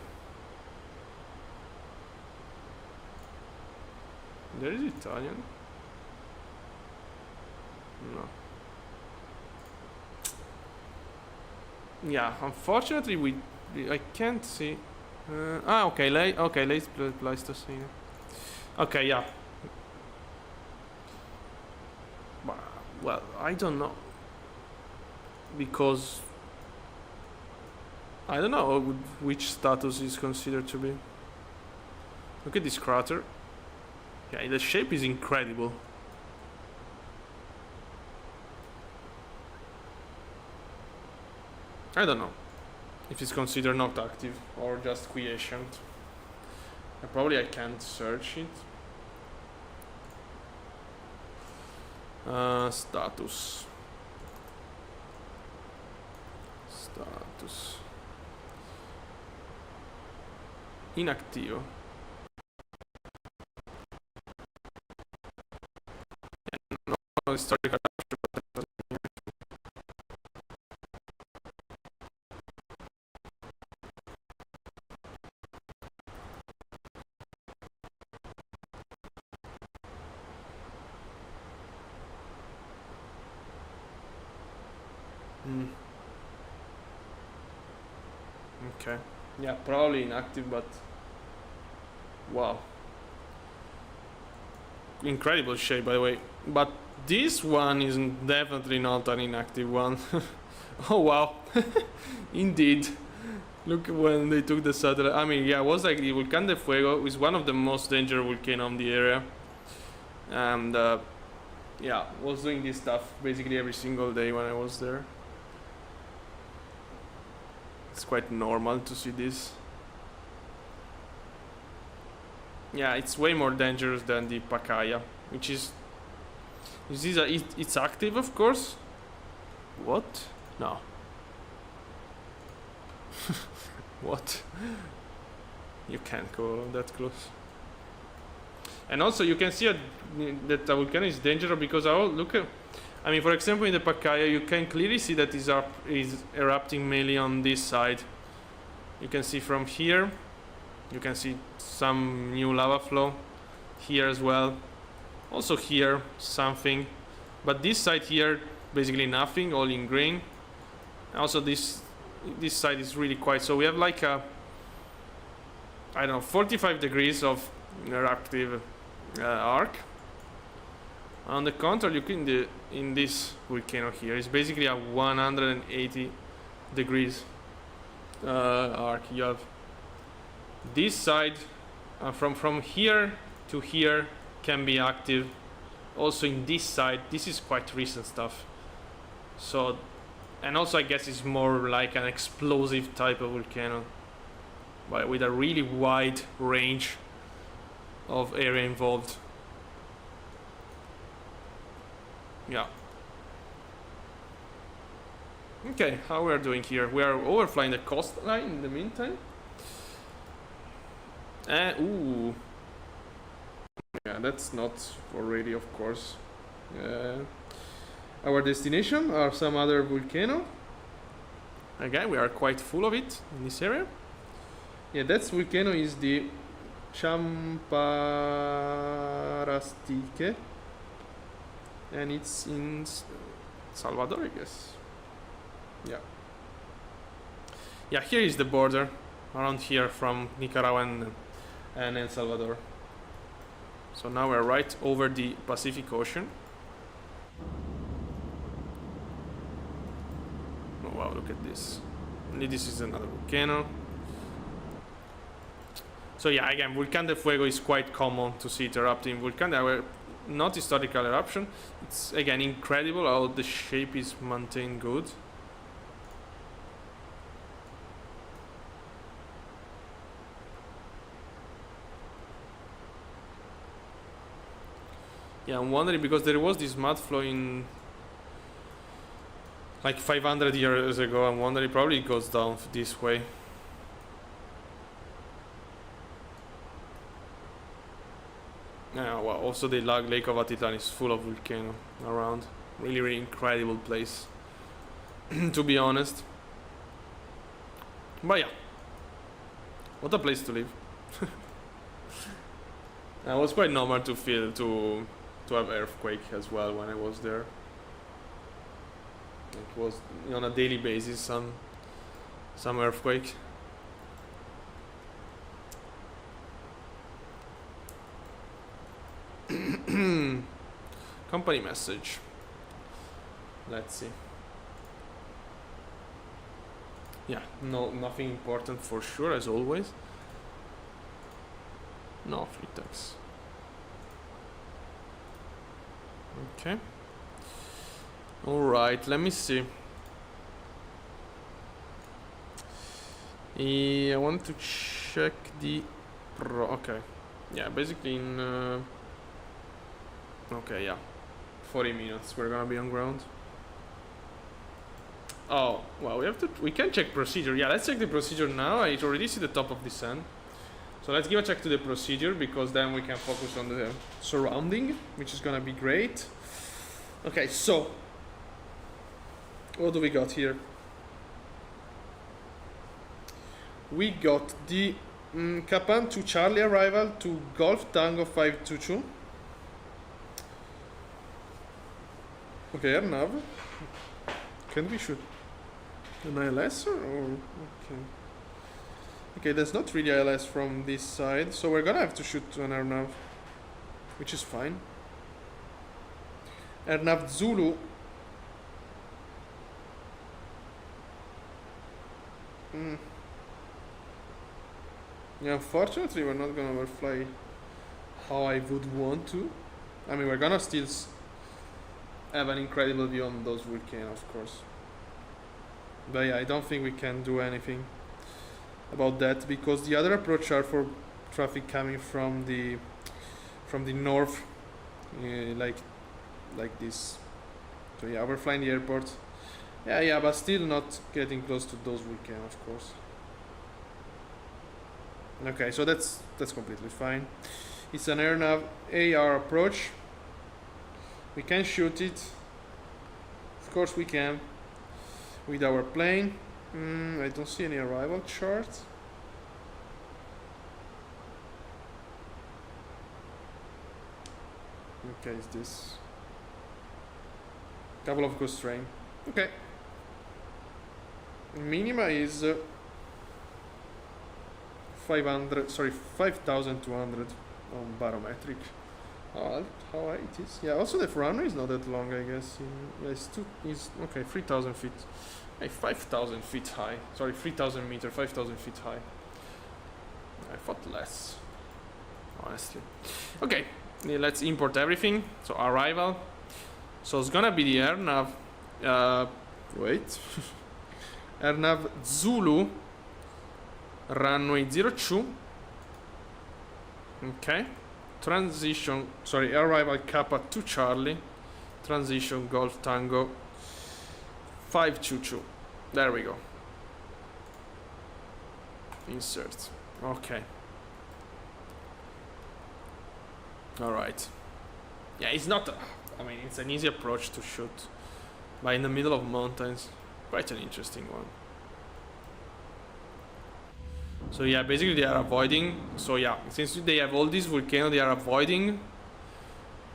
There is Italian. No. Yeah, unfortunately I can't see. Okay, late Pleistocene. Okay, yeah. Well, I don't know, because I don't know which status is considered to be. Look at this crater. Yeah, the shape is incredible. I don't know if it's considered not active or just quiescent. Probably I can't search it. Status. Inactivo. No historical. Okay. Yeah, probably inactive, but wow. Incredible shape, by the way. But this one is definitely not an inactive one. Oh wow. Indeed. Look when they took the satellite. I mean, yeah, it was like the Volcán de Fuego is one of the most dangerous volcanoes in the area. And yeah, was doing this stuff basically every single day when I was there. It's quite normal to see this. Yeah, it's way more dangerous than the Pacaya, which is it's active, of course. What? No. What? You can't go that close. And also, you can see that the volcano is dangerous because look at. I mean, for example, in the Pacaya, you can clearly see that is erupting mainly on this side. You can see from here. You can see some new lava flow here as well. Also here, something. But this side here, basically nothing, all in green. Also this side is really quiet. So we have like a, I don't know, 45 degrees of eruptive arc. On the contrary, you can in this volcano here, it's basically a 180 degrees arc. You have this side from here to here can be active. Also in this side, this is quite recent stuff. So, and also I guess it's more like an explosive type of volcano, but with a really wide range of area involved. Yeah. Okay, how we are doing here? We are overflying the coastline in the meantime. Ooh. Yeah, that's not already, of course. Our destination are some other volcano. Again, we are quite full of it in this area. Yeah, that volcano is the Champarastique, and it's in Salvador, I guess. Yeah. Yeah, here is the border, around here from Nicaragua and El Salvador. So now we're right over the Pacific Ocean. Oh wow, look at this. This is another volcano. So yeah, again, Volcán de Fuego is quite common to see it erupting. Volcán de Fuego, not historical eruption. It's again incredible how the shape is maintained good. Yeah, I'm wondering because there was this mud flow in like 500 years ago. I'm wondering probably it goes down this way. Yeah, well, also the Lake of Atitlán is full of volcano around. Really, really incredible place, to be honest. But yeah, what a place to live. It was quite normal to feel to have earthquake as well when I was there. It was on a daily basis some earthquake. Company message. Let's see. Yeah, nothing important for sure as always. No free tax. Okay. Alright, let me see. I want to check the okay. Yeah, basically in okay, yeah. 40 minutes we're gonna be on ground. Oh, well, we can check procedure. Yeah, let's check the procedure now. I already see the top of the sun. So let's give a check to the procedure because then we can focus on the surrounding, which is gonna be great. Okay, so what do we got here? We got the Kapan to Charlie arrival to Golf Tango 522. Okay, Arnav. Can we shoot an ILS or okay? Okay, there's not really ILS from this side, so we're gonna have to shoot an Arnav, which is fine. Arnav Zulu. Yeah, unfortunately, we're not gonna overfly how I would want to. I mean, we're gonna still have an incredible view on those volcanoes, of course. But yeah, I don't think we can do anything about that because the other approach are for traffic coming from the north, like this. So yeah, we're flying the airport. Yeah, but still not getting close to those volcanoes, of course. Okay, so that's completely fine. It's an AirNav AR approach. We can shoot it. Of course we can. With our plane. I don't see any arrival chart. Okay, is this? Couple of ghost train. Okay. Minima is 5,200 on barometric. How high it is? Yeah, also the runway is not that long, I guess. Yeah, it's okay, 3,000 feet. 5,000 feet high. Sorry, 3,000 meters, 5,000 feet high. I thought less, honestly. Okay, let's import everything. So arrival. So it's gonna be the AirNav. Wait. AirNav Zulu. Runway 02. Okay. Transition. Sorry, arrival Kappa to Charlie. Transition Golf Tango 522. There we go. Insert. Okay. Alright. Yeah, it's not. I mean, it's an easy approach to shoot. But in the middle of mountains, quite an interesting one. So yeah, basically they are avoiding. So yeah, since they have all these volcanoes, they are avoiding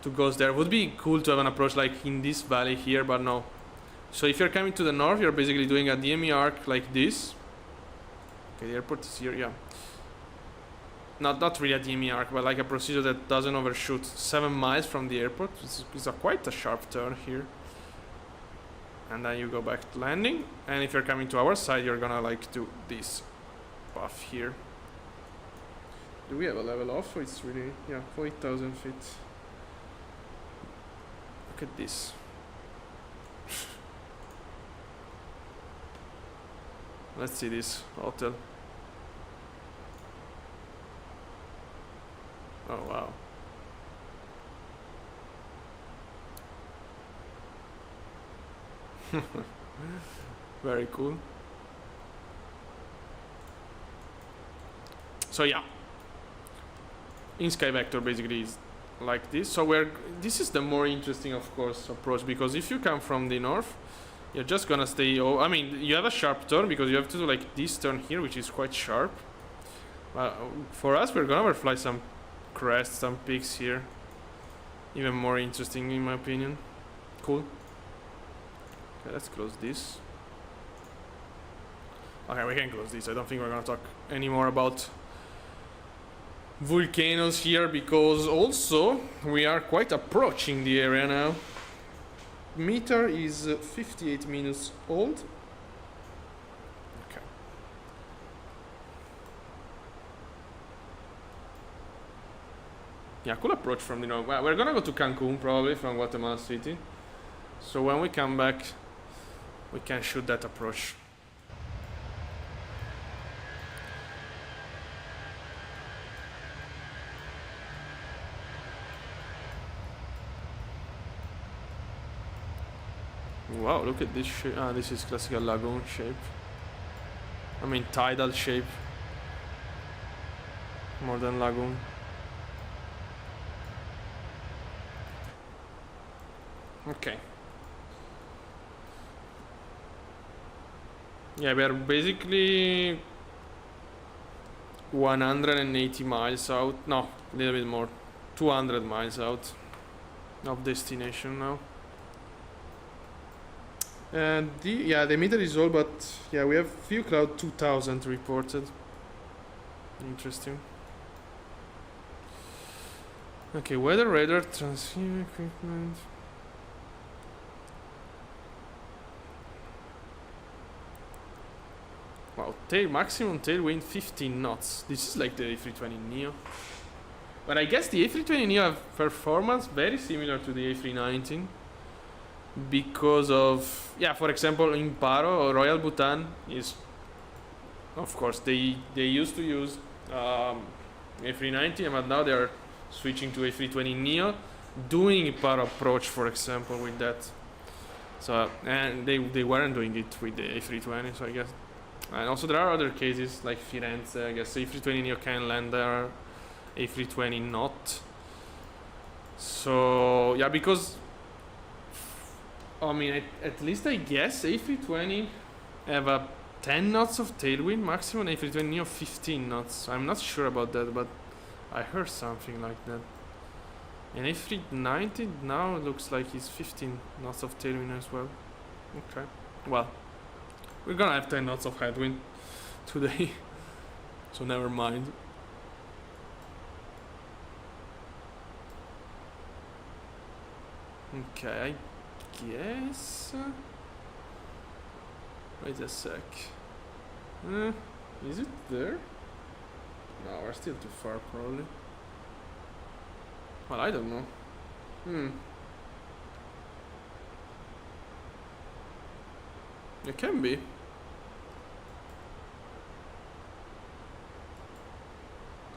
to go there. Would be cool to have an approach like in this valley here, but no. So if you're coming to the north, you're basically doing a DME arc like this. Okay, the airport is here, yeah. Not really a DME arc, but like a procedure that doesn't overshoot 7 miles from the airport. It's quite a sharp turn here. And then you go back to landing. And if you're coming to our side, you're gonna like do this path here. Do we have a level off? It's really, yeah, 4,000 feet. Look at this. Let's see this hotel. Oh wow. Very cool. So yeah, in Sky Vector basically is like this. So this is the more interesting, of course, approach, because if you come from the north, you're just gonna stay. I mean, you have a sharp turn because you have to do like this turn here, which is quite sharp. For us, we're gonna fly some crests, some peaks here. Even more interesting, in my opinion. Cool. Okay, let's close this. Okay, we can close this. I don't think we're gonna talk anymore about volcanoes here, because also we are quite approaching the area now. Meter is 58 minutes old. Okay. Yeah, cool approach from the north. Well, we're gonna go to Cancun probably from Guatemala City. So when we come back, we can shoot that approach. Wow, look at this shape. Ah, this is classical lagoon shape. I mean tidal shape. More than lagoon. Okay. Yeah, we are basically 180 miles out. No, a little bit more. 200 miles out of destination now. And the meter is all, but yeah, we have few cloud 2000 reported. Interesting. Okay, weather radar, transceiver equipment. Wow, maximum tailwind 15 knots. This is like the A320neo. But I guess the A320neo have performance very similar to the A319. Because of, for example, in Paro or Royal Bhutan is, of course, they used to use A390, but now they are switching to A320neo, doing Paro approach, for example, with that. So, and they weren't doing it with the A320, so I guess. And also there are other cases like Firenze, I guess A320neo can land there, A320 not. So, yeah, because I mean, at least I guess A320 have a 10 knots of tailwind maximum, A320 neo 15 knots. I'm not sure about that, but I heard something like that. And A390 now looks like it's 15 knots of tailwind as well. Okay, well, we're gonna have 10 knots of headwind today, so never mind. Okay, I guess. Wait a sec. Is it there? No, we're still too far, probably. Well, I don't know. It can be.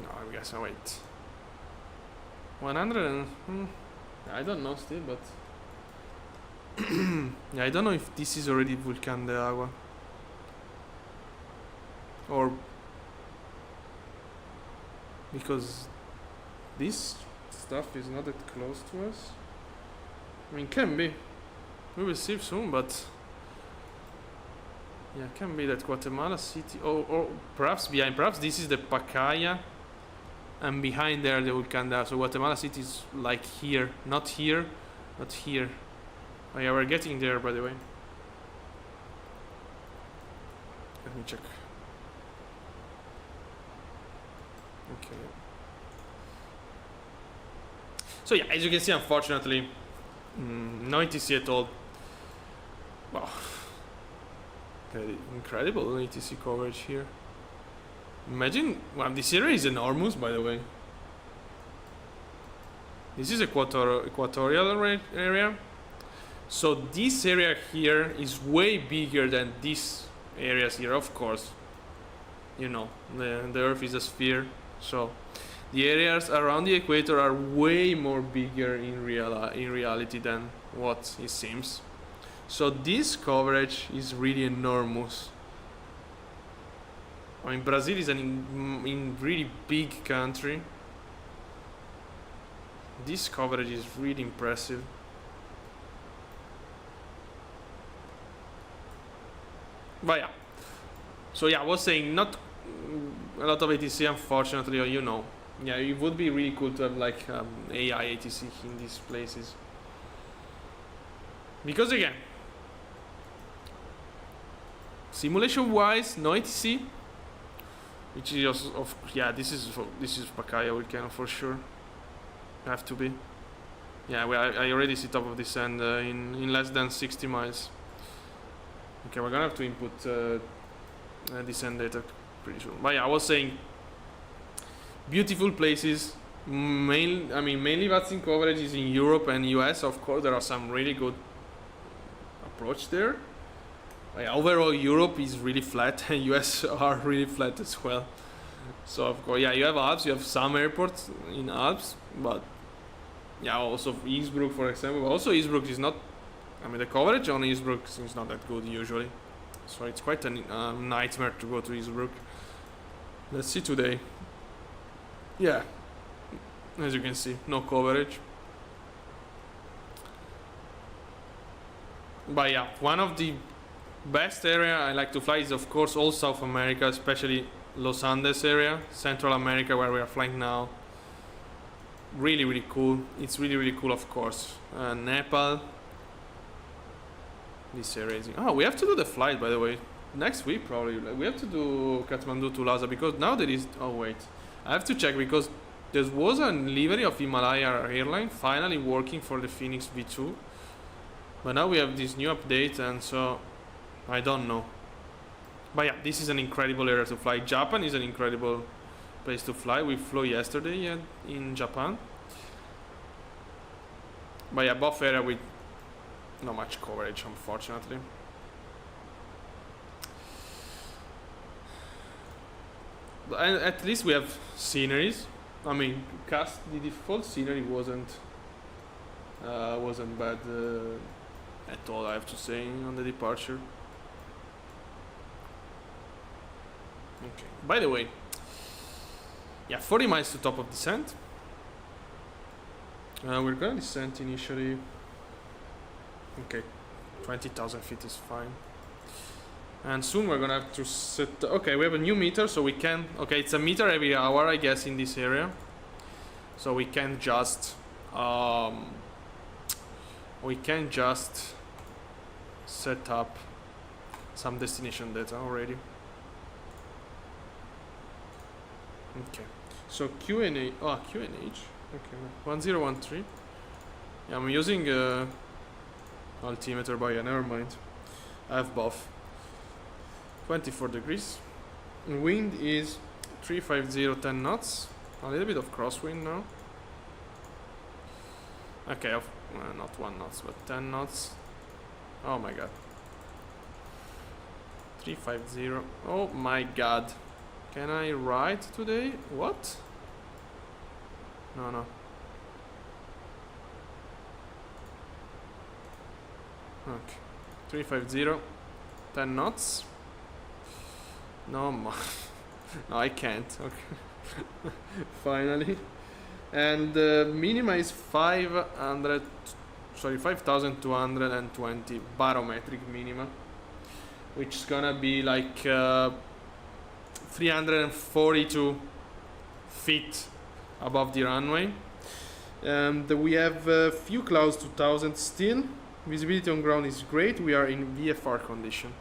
No, I guess I wait. 100 and... I don't know still, but... yeah, I don't know if this is already Vulcan de Agua. Or... because... this stuff is not that close to us. I mean, can be. We will see soon, but... yeah, can be that Guatemala City... or perhaps behind... perhaps this is the Pacaya. And behind there the Vulcan de Agua. So Guatemala City is like here. Not here, but here. Oh yeah, we're getting there, by the way. Let me check. Okay. So yeah, as you can see, unfortunately, no ATC at all. Wow. Okay, incredible ATC coverage here. Imagine, well, this area is enormous, by the way. This is equatorial area. So this area here is way bigger than these areas here, of course. You know, the Earth is a sphere, so the areas around the equator are way more bigger in reality than what it seems. So this coverage is really enormous. I mean, Brazil is an in really big country. This coverage is really impressive. But yeah. So yeah, I was saying not a lot of ATC, unfortunately, or you know. Yeah, it would be really cool to have like AI ATC in these places. Because again, simulation wise, no ATC. Which is also this is Pacaya volcano for sure. Have to be. Yeah, I already see top of this end in less than 60 miles. Okay, we're gonna have to input descent data pretty soon. But yeah, I was saying beautiful places. Mainly Vatsim coverage is in Europe and US. Of course, there are some really good approach there. But yeah, overall, Europe is really flat, and US are really flat as well. So of course, yeah, you have Alps, you have some airports in Alps, but yeah, also Innsbruck, for example. But also Innsbruck is not. I mean, the coverage on Innsbruck is not that good usually, so it's quite a nightmare to go to Innsbruck. Let's see today. Yeah, as you can see, no coverage. But yeah, one of the best area I like to fly is of course all South America, especially Los Andes area, Central America, where we are flying now. Really, really cool. It's really, really cool, of course. Nepal. This area is. Oh, we have to do the flight, by the way. Next week, probably. We have to do Kathmandu to Lhasa because now there is. Oh wait, I have to check because there was a livery of Himalaya airline finally working for the Phoenix V2, but now we have this new update, and so I don't know. But yeah, this is an incredible area to fly. Japan is an incredible place to fly. We flew yesterday in Japan. But yeah, both area with not much coverage, unfortunately. But at least we have sceneries. I mean, the default scenery wasn't bad at all, I have to say, on the departure. Okay. By the way, yeah, 40 miles to top of descent. We're gonna descend initially. Okay, 20,000 feet is fine. And soon we're gonna have to set. Okay, we have a new meter, so we can. Okay, it's a meter every hour, I guess, in this area. So we can just. Set up some destination data already. Okay, so QNH. Okay, 1013. Yeah, I'm using altimeter, but yeah, never mind. I have both. 24 degrees. Wind is 350, 10 knots. A little bit of crosswind now. Okay, not 1 knots, but 10 knots. Oh my god. 350. Oh my god. Can I ride today? What? No. Okay. 350. 10 knots. No, no, I can't. Okay. Finally. And minima is 5,220 barometric minima, which is gonna be like 342 feet above the runway. And we have few clouds, 2,000 still. Visibility on ground is great. We are in VFR condition.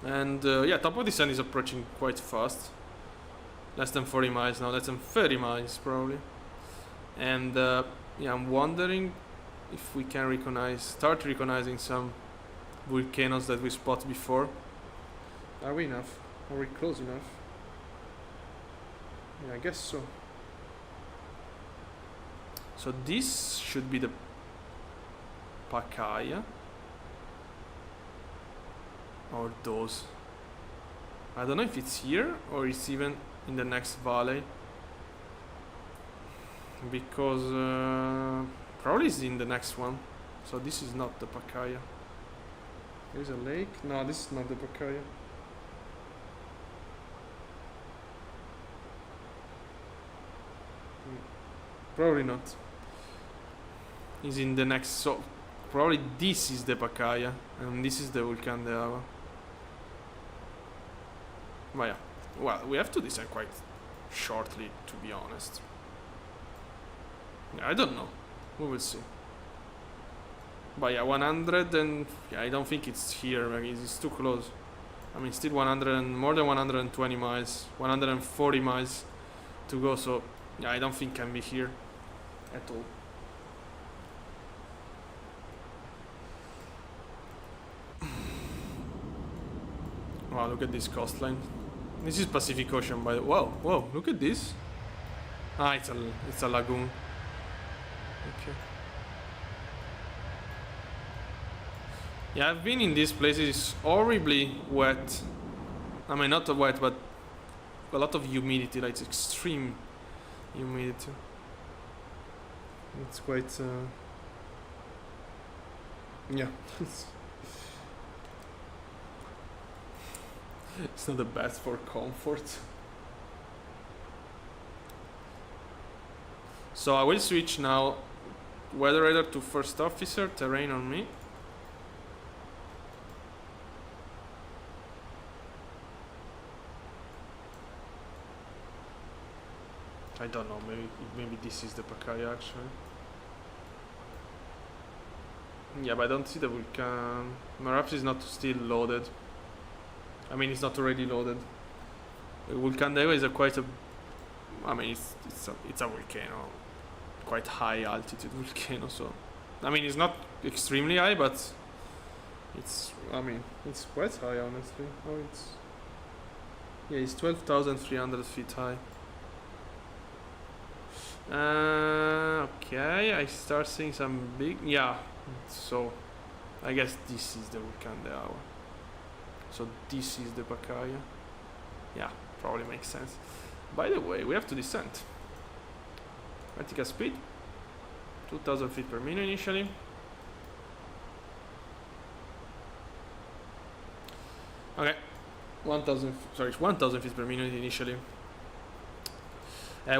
And yeah, top of the sun is approaching quite fast. Less than 40 miles now, less than 30 miles probably. And yeah, I'm wondering if we can start recognizing some volcanoes that we spotted before. Are we enough? Are we close enough? Yeah, I guess so. So this should be the Pacaya. Or those. I don't know if it's here or it's even in the next valley. because probably it's in the next one. So this is not the Pacaya. There's a lake. No, this is not the Pacaya. Probably not. Is in the next. So probably this is the Pacaya, and this is the Volcan de Agua. But yeah, well, we have to decide quite shortly, to be honest. I don't know. We will see. But yeah, 100 and yeah, I don't think it's here. Like, it's too close. I mean, still 100 and more than 120 miles, 140 miles to go. So yeah, I don't think can be here at all. Wow, look at this coastline. This is Pacific Ocean, by the way. Whoa, whoa, look at this. Ah, it's a lagoon. Okay. Yeah, I've been in this place. It's horribly wet. I mean, not wet, but a lot of humidity. Like, it's extreme humidity. It's quite. Yeah. It's not the best for comfort. So I will switch now weather radar to first officer, terrain on me. I don't know, maybe this is the Pacaya actually. Yeah, but I don't see the Vulcan. Perhaps it's not still loaded. I mean, it's not already loaded. Vulcan de Agua is I mean, it's a volcano, quite high altitude volcano. So, I mean, it's not extremely high, but it's quite high, honestly. Oh, it's 12,300 feet high. Okay, I start seeing some big. Yeah, so I guess this is the Vulcan de Agua. So this is the Pacaya. Yeah, probably makes sense. By the way, we have to descend. Vertical speed 2,000 feet per minute initially. Okay, 1,000 feet per minute initially.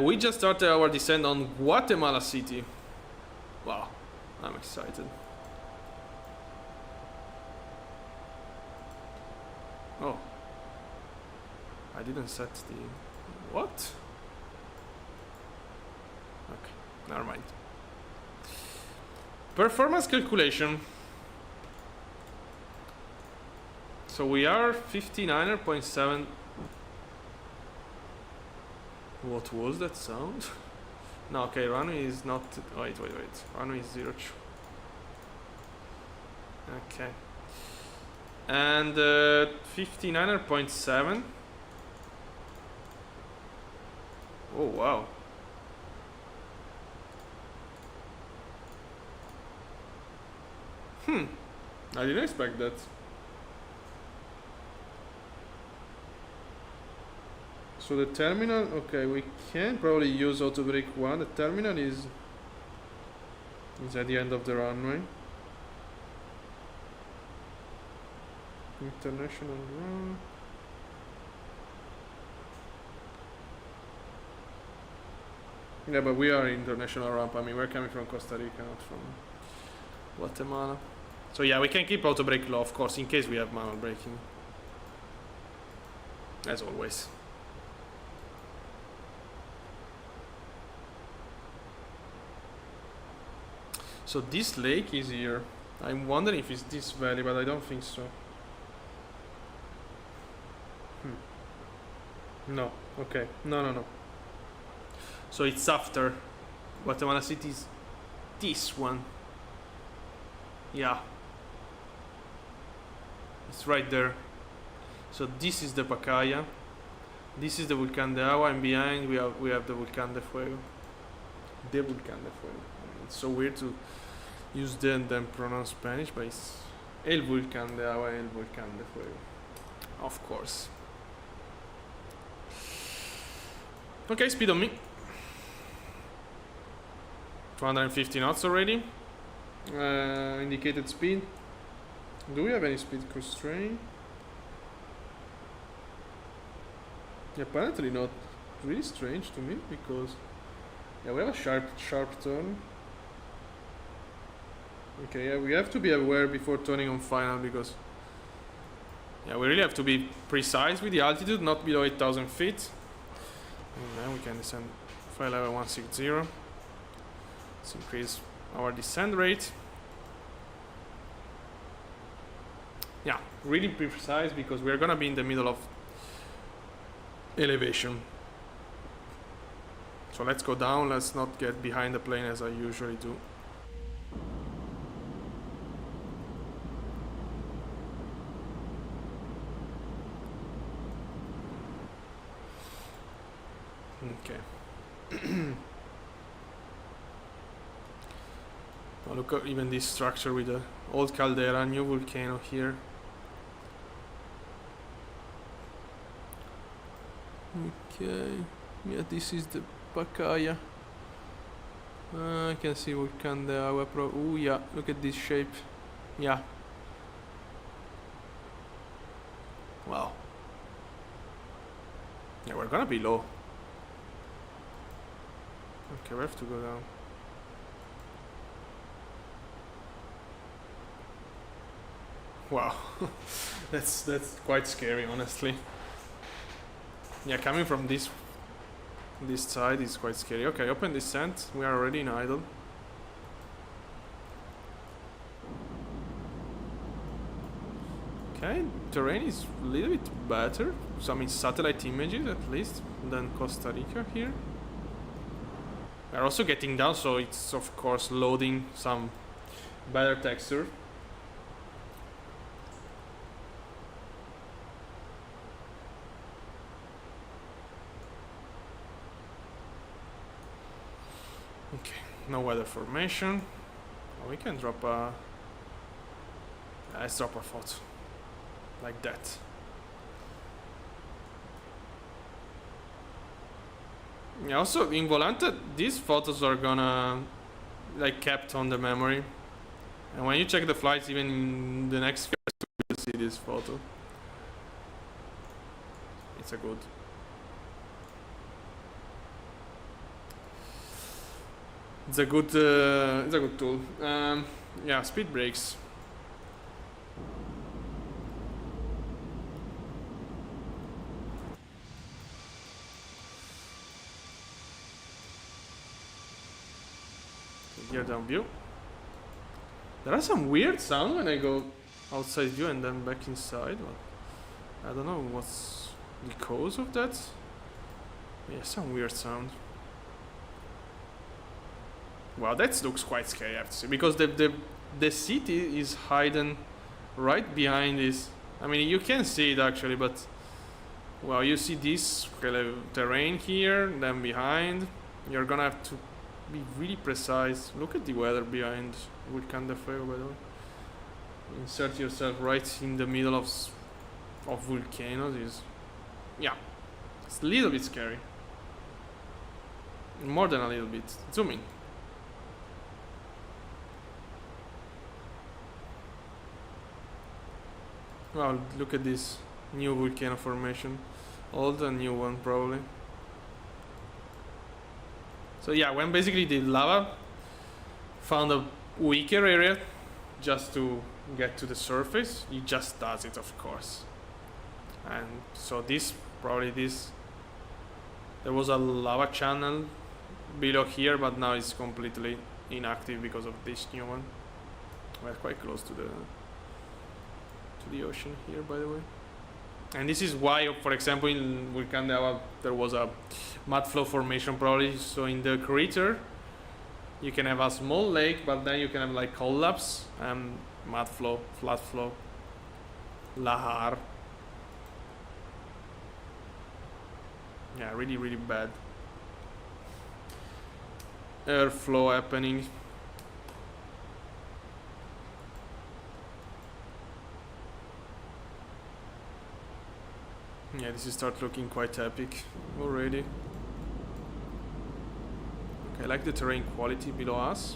We just started our descent on Guatemala City. Wow, I'm excited. Oh, I didn't set the... What? Okay, never mind. Performance calculation. So we are 59.7. What was that sound? No, okay, runway is not... Wait. Runway is 02. Okay. And 59.7. Oh, wow. I didn't expect that. So the terminal, okay, we can probably use auto brake 1. The terminal is at the end of the runway. International run. Yeah, but we are international ramp. I mean, we're coming from Costa Rica, not from Guatemala. So yeah, we can keep auto brake low, of course, in case we have manual braking. As always. So this lake is here. I'm wondering if it's this valley, but I don't think so. No. Okay. No. So it's after Guatemala City is this one. Yeah. It's right there. So this is the Pacaya. This is the Volcan de Agua, and behind we have the Volcan de Fuego. The Volcan de Fuego. I mean, it's so weird to use the and then pronounce Spanish, but it's El Volcan de Agua, El Volcan de Fuego. Of course. Okay, speed on me. 250 knots already. Indicated speed. Do we have any speed constraint? Apparently not. Really strange to me because yeah, we have a sharp turn. Okay, yeah, we have to be aware before turning on final because yeah, we really have to be precise with the altitude, not below 8,000 feet. And then we can descend flight level 160. Let's increase our descent rate. Yeah, really precise because we're gonna be in the middle of elevation. So let's go down, let's not get behind the plane as I usually do. Okay. Oh, look at even this structure with the old caldera, new volcano here. Okay, yeah, this is the Pacaya. I can see Volcan de Agua Pro. Oh yeah, look at this shape. Yeah. Wow. Yeah, we're gonna be low. Okay, we have to go down. Wow. that's quite scary, honestly. Yeah, coming from this side is quite scary. Okay, open descent. We are already in idle. Okay, terrain is a little bit better. So I mean satellite images at least than Costa Rica here. We're also getting down, so it's of course loading some better texture. Okay, no weather formation. Oh, we can drop a... let's drop a photo. Like that. Yeah, also in Volante, these photos are gonna like kept on the memory. And when you check the flights, even in the next phase, you see this photo. It's a good... it's a good tool. Yeah, speed brakes. Gear down view. There are some weird sounds when I go outside view and then back inside. But I don't know what's the cause of that. Yeah, some weird sound. Wow, that looks quite scary, I have to say, because the city is hidden right behind this. I mean, you can see it actually, but well, you see this terrain here, then behind. You're gonna have to be really precise. Look at the weather behind Volcan de Fuego, by the way. Insert yourself right in the middle of volcanoes. Yeah, it's a little bit scary. More than a little bit. Zoom in. Wow, look at this new volcano formation. Old and new one, probably. So yeah, when basically the lava found a weaker area just to get to the surface, it just does it, of course. And so there was a lava channel below here, but now it's completely inactive because of this new one. We're quite close to the ocean here, by the way. And this is why, for example, in Volcan de Agua there was a mud flow formation probably. So in the crater you can have a small lake, but then you can have like collapse and mud flow, flat flow, lahar. Yeah, really, really bad airflow happening. Yeah, this is start looking quite epic already. Okay, I like the terrain quality below us.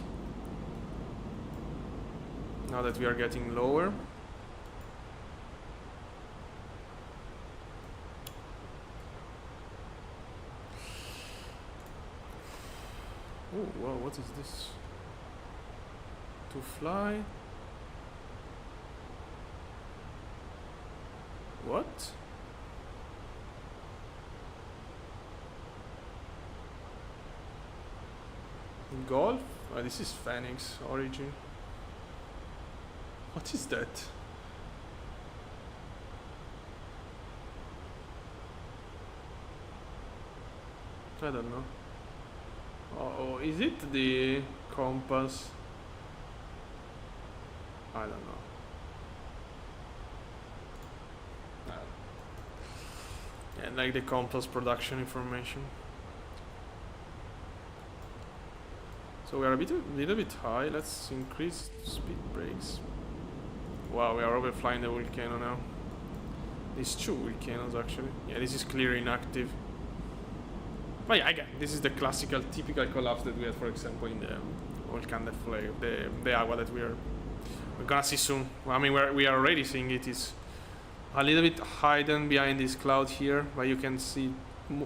Now that we are getting lower. Oh, wow, what is this? To fly? What? Golf? Oh, this is Fenix origin. What is that? I don't know. Oh, is it the compass? I don't know. Yeah, like the compass production information. So we are a little bit high. Let's increase speed brakes. Wow, we are overflying the volcano now. These two volcanoes actually. Yeah, this is clearly inactive. But yeah, again, this is the classical, typical collapse that we had, for example, in the Volcan de Fuego, the Agua that we're gonna see soon. Well, I mean, we are already seeing it. Is a little bit hidden behind this cloud here, but you can see.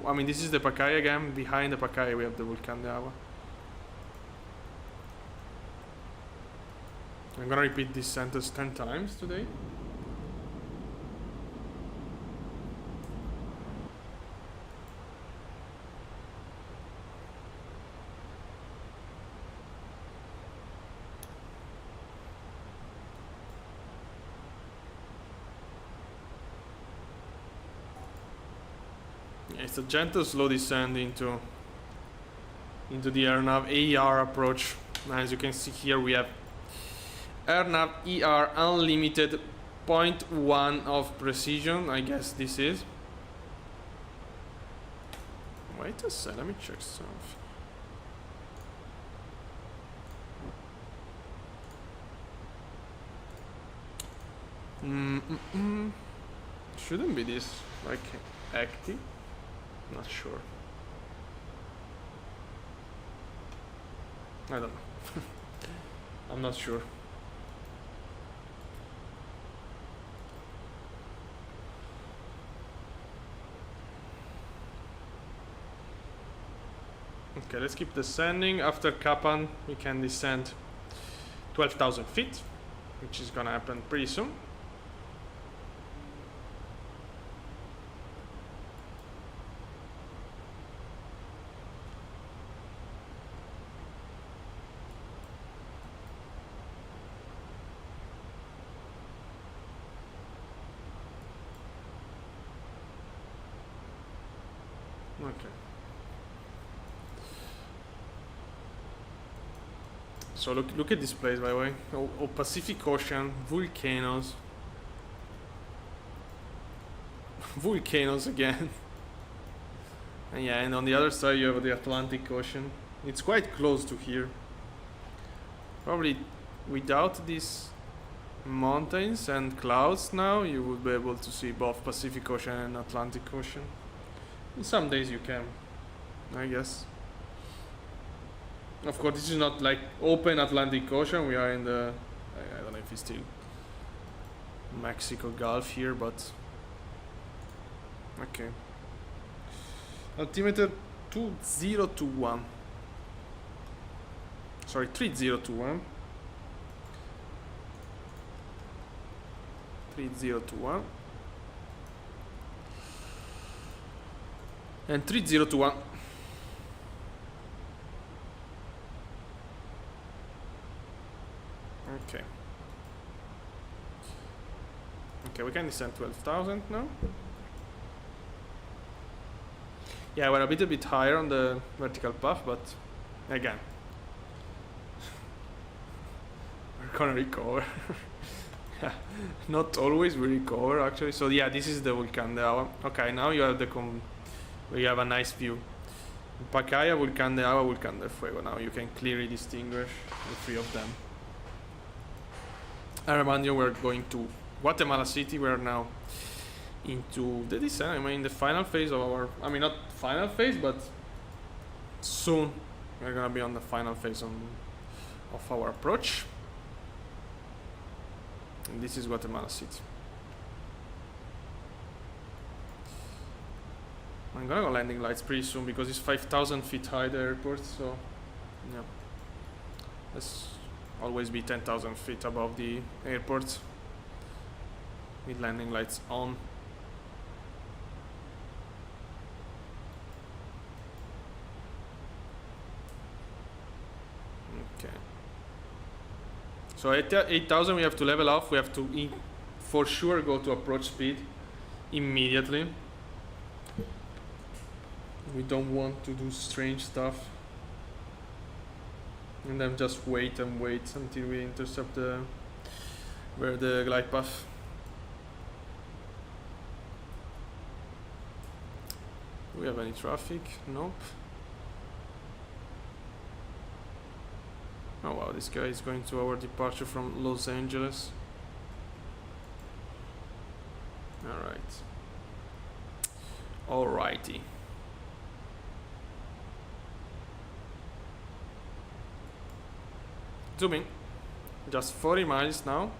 I mean, this is the Pacaya again. Behind the Pacaya, we have the Volcan de Agua. I'm gonna repeat this sentence 10 times today. It's a gentle slow descent into the AirNav AER approach. As you can see here, we have AirNav ER unlimited 0.1 of precision. I guess this is. Wait a sec, let me check something. Shouldn't be this like active. Not sure. I don't know. I'm not sure. Okay, let's keep descending. After Kapan, we can descend 12,000 feet, which is gonna happen pretty soon. Okay. So look at this place, by the way. Oh, Pacific Ocean, volcanoes. Volcanoes again. And yeah, and on the other side you have the Atlantic Ocean. It's quite close to here. Probably without these mountains and clouds now, you would be able to see both Pacific Ocean and Atlantic Ocean. Some days you can, I guess. Of course, this is not like open Atlantic Ocean. We are in the, I don't know if it's still Mexico Gulf here, but okay. Altimeter 2021. Sorry, 3021. 3021. And 3021. Okay. Okay, we can descend 12,000 now. Yeah, we're a bit higher on the vertical path, but again, we're gonna recover. Not always we recover actually. So yeah, this is the Volcan de Agua. Okay, now you have we have a nice view. Pacaya, Volcan de Agua, Volcan de Fuego. Now you can clearly distinguish the three of them. I remind you, we're going to Guatemala City. We're now into the descent. I mean, the final phase of our, I mean, not final phase, but soon We're gonna be on the final phase of our approach. And this is Guatemala City. I'm gonna go landing lights pretty soon because it's 5,000 feet high, the airport, so yeah. Let's always be 10,000 feet above the airport with landing lights on. Okay. So at 8,000 we have to level off. We have to for sure go to approach speed immediately. We don't want to do strange stuff. And then just wait and wait until we intercept the glide path. Do we have any traffic? Nope. Oh wow, this guy is going to our departure from Los Angeles. Alright. Alrighty. Zooming. Just 40 miles now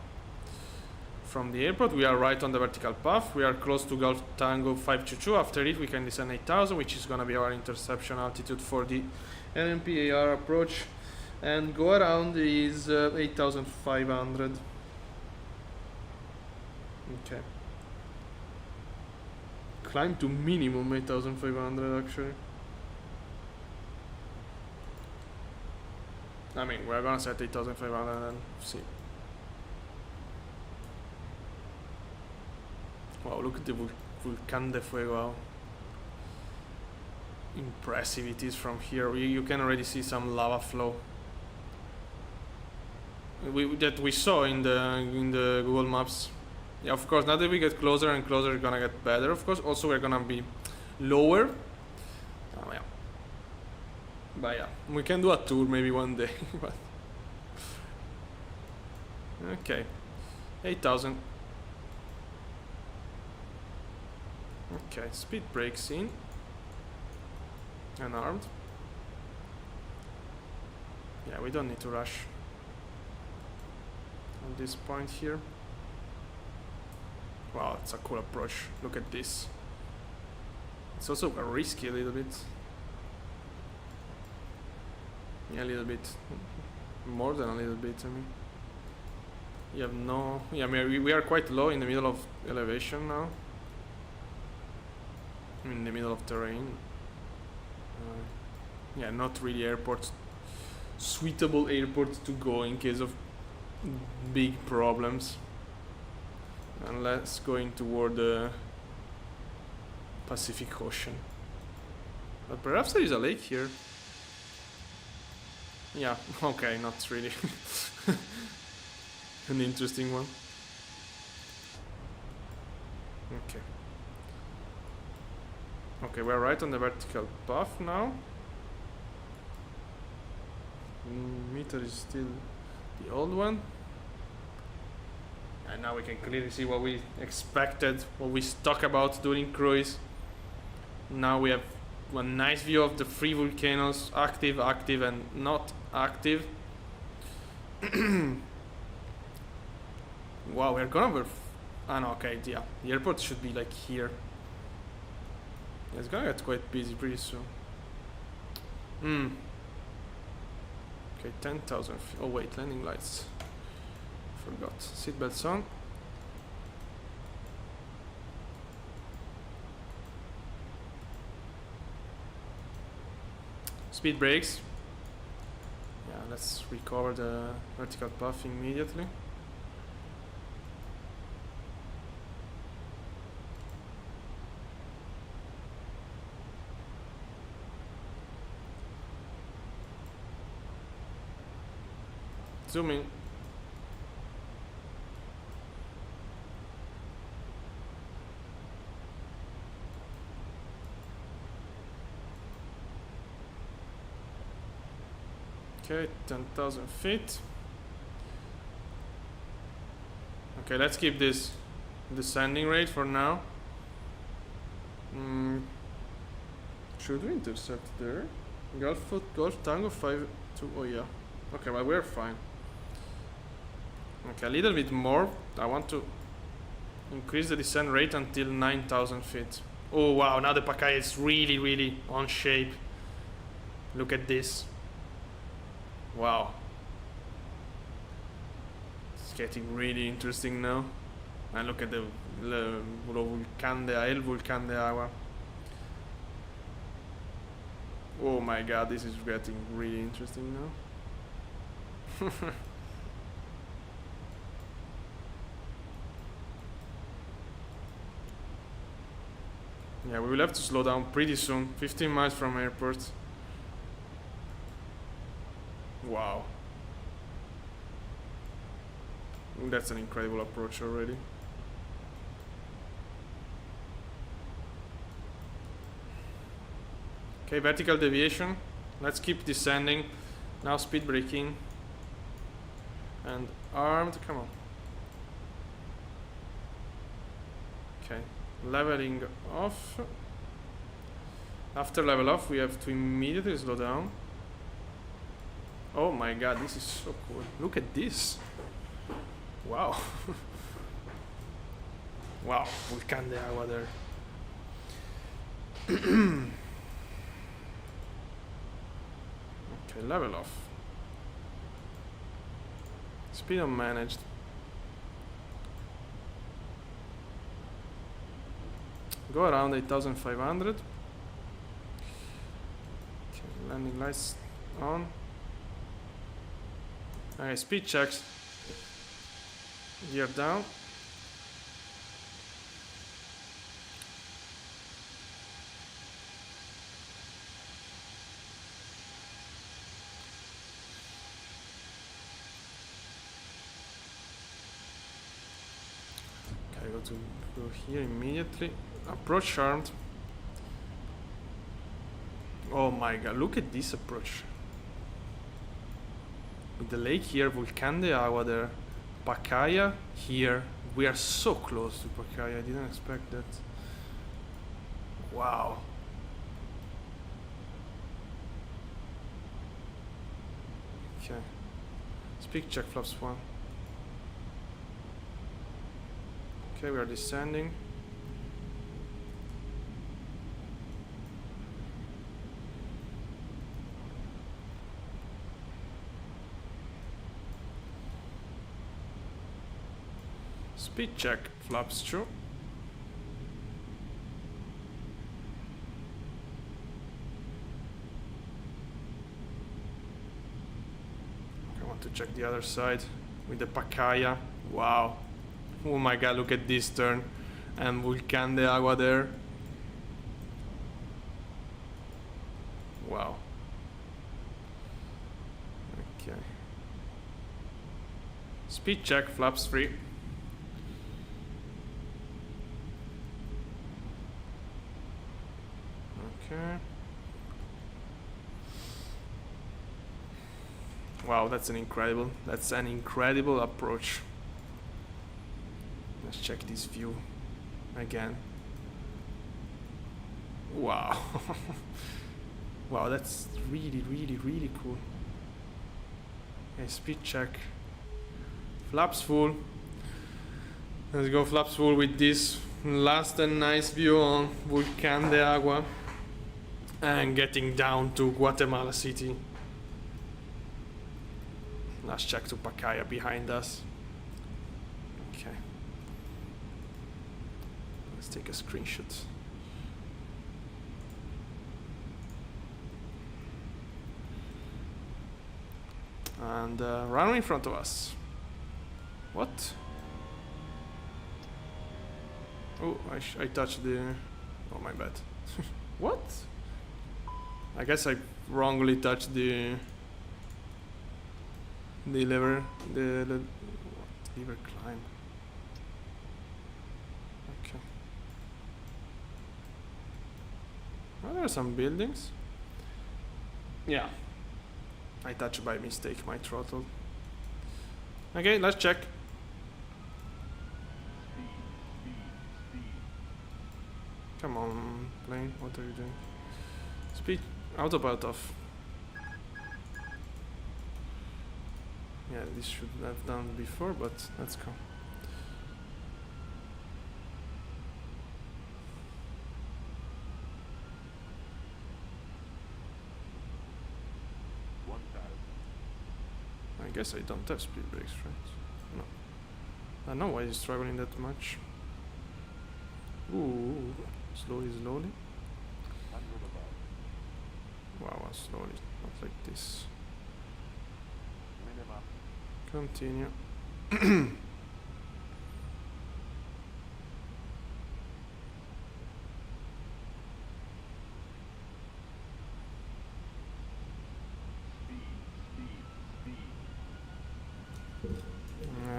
from the airport. We are right on the vertical path. We are close to Golf Tango 522. After it we can descend 8,000, which is gonna be our interception altitude for the LMPAR approach. And go around is 8,500. Okay. Climb to minimum 8,500 actually. I mean, we're gonna set 8,500 and see. Wow, look at the Volcán de Fuego, how impressive it is from here. You can already see some lava flow. That we saw in the Google Maps. Yeah, of course, now that we get closer and closer, it's gonna get better. Of course, also we're gonna be lower. Oh, yeah. But yeah, we can do a tour maybe one day. Okay, 8,000. Okay, speed brakes in. Unarmed. Yeah, we don't need to rush on this point here. Wow, it's a cool approach. Look at this. It's also risky a little bit. Yeah, a little bit. More than a little bit, I mean. You have no... Yeah, I mean, we are quite low in the middle of elevation now. In the middle of terrain. Yeah, not really airport. Suitable airport to go in case of big problems. Unless going toward the Pacific Ocean. But perhaps there is a lake here. Yeah, okay, not really. An interesting one. Okay. Okay, we're right on the vertical path now. Meter is still the old one. And now we can clearly see what we expected, what we talked about during cruise. Now we have a nice view of the three volcanoes, active, active, and not active. Wow, we're gonna... no, okay, yeah. The airport should be like here. Yeah, it's gonna get quite busy pretty soon. Okay, 10,000 feet. Oh wait, landing lights. Forgot. Seatbelts on. Speed brakes. Yeah, let's recover the vertical path immediately. Zooming. Okay, 10,000 feet. Okay, let's keep this descending rate for now. Should we intercept there? Golf Tango 5-2. Oh yeah. Okay, well we're fine. Okay, a little bit more. I want to increase the descent rate until 9,000 feet. Oh wow, now the Pacaya is really, really on shape. Look at this. Wow. It's getting really interesting now. And look at the volcán de el volcán de agua. Oh my god, this is getting really interesting now. Yeah, we will have to slow down pretty soon. 15 miles from airport. Wow. That's an incredible approach already. Okay, vertical deviation. Let's keep descending. Now speed braking. And armed. Come on. Okay. Leveling off. After level off, we have to immediately slow down. Oh my god, this is so cool. Look at this. Wow. Wow, volcán de agua there. Okay, level off. Speed unmanaged. Go around 8,500. Okay, landing lights on. Okay, speed checks. Gear down. Okay, go here immediately. Approach armed. Oh my god, look at this approach. With the lake here, Volcán de Agua there, Pacaya here. We are so close to Pacaya, I didn't expect that. Wow. Okay. Speed check flaps 1. Okay, we are descending. Speed check flaps 2. I want to check the other side with the Pacaya. Wow. Oh my god, look at this turn. And Volcán de Agua there. Wow. Okay. Speed check flaps 3. Okay. Wow, that's an incredible approach. Let's check this view again. Wow. Wow, that's really, really, really cool. Okay, speed check. Flaps full. Let's go flaps full with this last and nice view on Volcán de Agua. And getting down to Guatemala City. Let's check to Pacaya behind us. Okay. Let's take a screenshot. And runway in front of us. What? Oh, I touched the... Oh, my bad. What? I guess I wrongly touched the lever, the lever climb. Okay. Oh, there are some buildings. Yeah. I touched by mistake my throttle. Okay, let's check. Come on, plane, what are you doing? Speed, autopilot off. Yeah, this should have done before, but let's go. I guess I don't have speed brakes, right? No. I don't know why he's struggling that much. Ooh, slowly, slowly. Wow, slowly, not like this. Continue.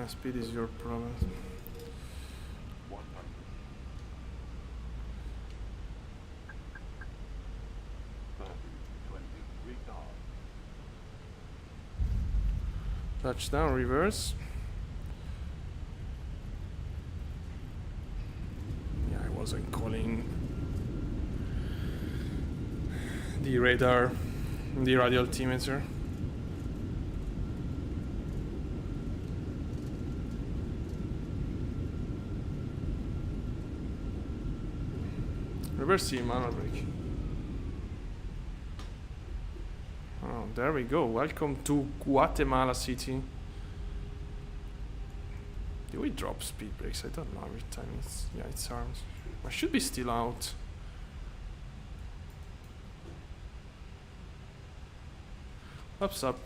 Speed is your problem. Touchdown, reverse. Yeah, I wasn't calling the radar, the radio altimeter. Reverse manual brake. Oh, there we go. Welcome to Guatemala City. Do we drop speed brakes? I don't know every time. It's arms. I should be still out. Ups up.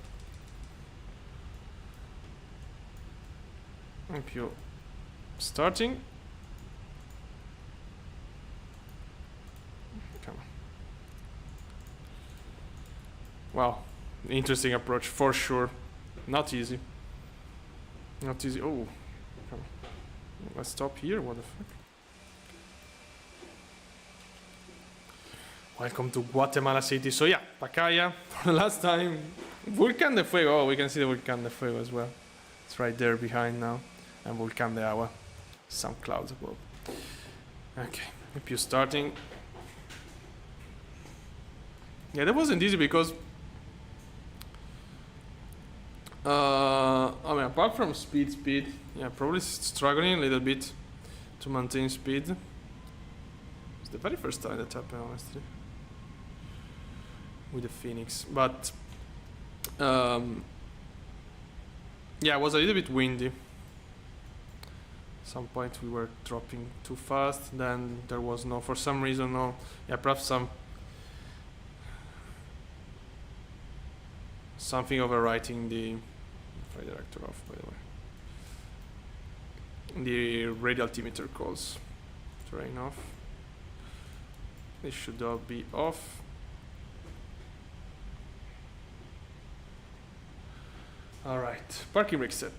IPO starting. Come on. Wow, interesting approach for sure. Not easy. Not easy. Oh, come on. Let's stop here. What the fuck? Welcome to Guatemala City. So yeah, Pacaya for the last time. Volcán de Fuego. Oh, we can see the Volcán de Fuego as well. It's right there behind now. And Volcán de Agua. Some clouds above. Okay, if you're starting. Yeah, that wasn't easy because I mean, apart from speed, yeah, probably struggling a little bit to maintain speed. It's the very first time that happened, honestly, with the Phoenix. But yeah, it was a little bit windy. Some point we were dropping too fast. Then there was for some reason, yeah, perhaps something overwriting the flight director off, by the way. The radio altimeter calls terrain off. This should all be off. Alright, parking brake set.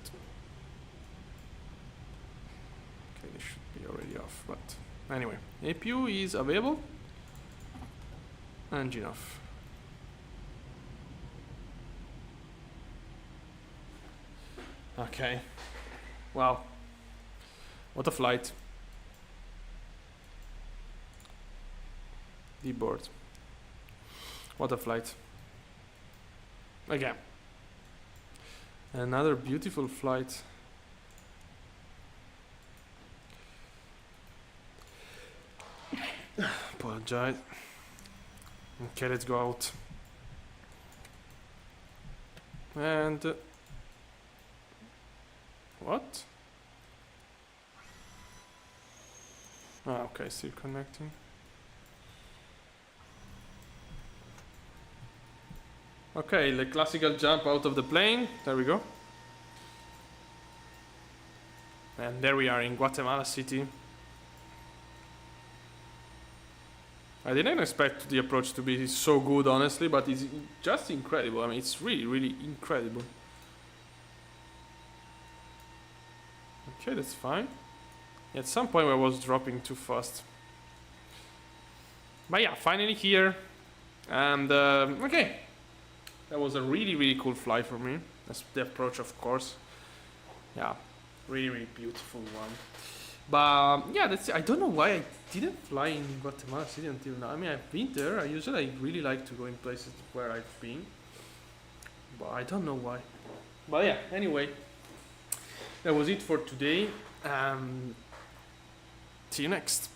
Okay, this should be already off, but anyway, APU is available. Engine off. Okay. Wow. What a flight. D-board. What a flight. Again. Another beautiful flight. Apologize. Okay, let's go out. And what? Ah, okay, still connecting. Okay, the classical jump out of the plane. There we go. And there we are in Guatemala City. I didn't expect the approach to be so good, honestly, but it's just incredible. I mean, it's really, really incredible. Okay, that's fine. At some point I was dropping too fast. But yeah, finally here. And okay. That was a really, really cool flight for me. That's the approach, of course. Yeah, really, really beautiful one. But yeah, that's it. I don't know why I didn't fly in Guatemala City until now. I mean, I've been there. I really like to go in places where I've been. But I don't know why. But yeah, anyway, that was it for today. See you next.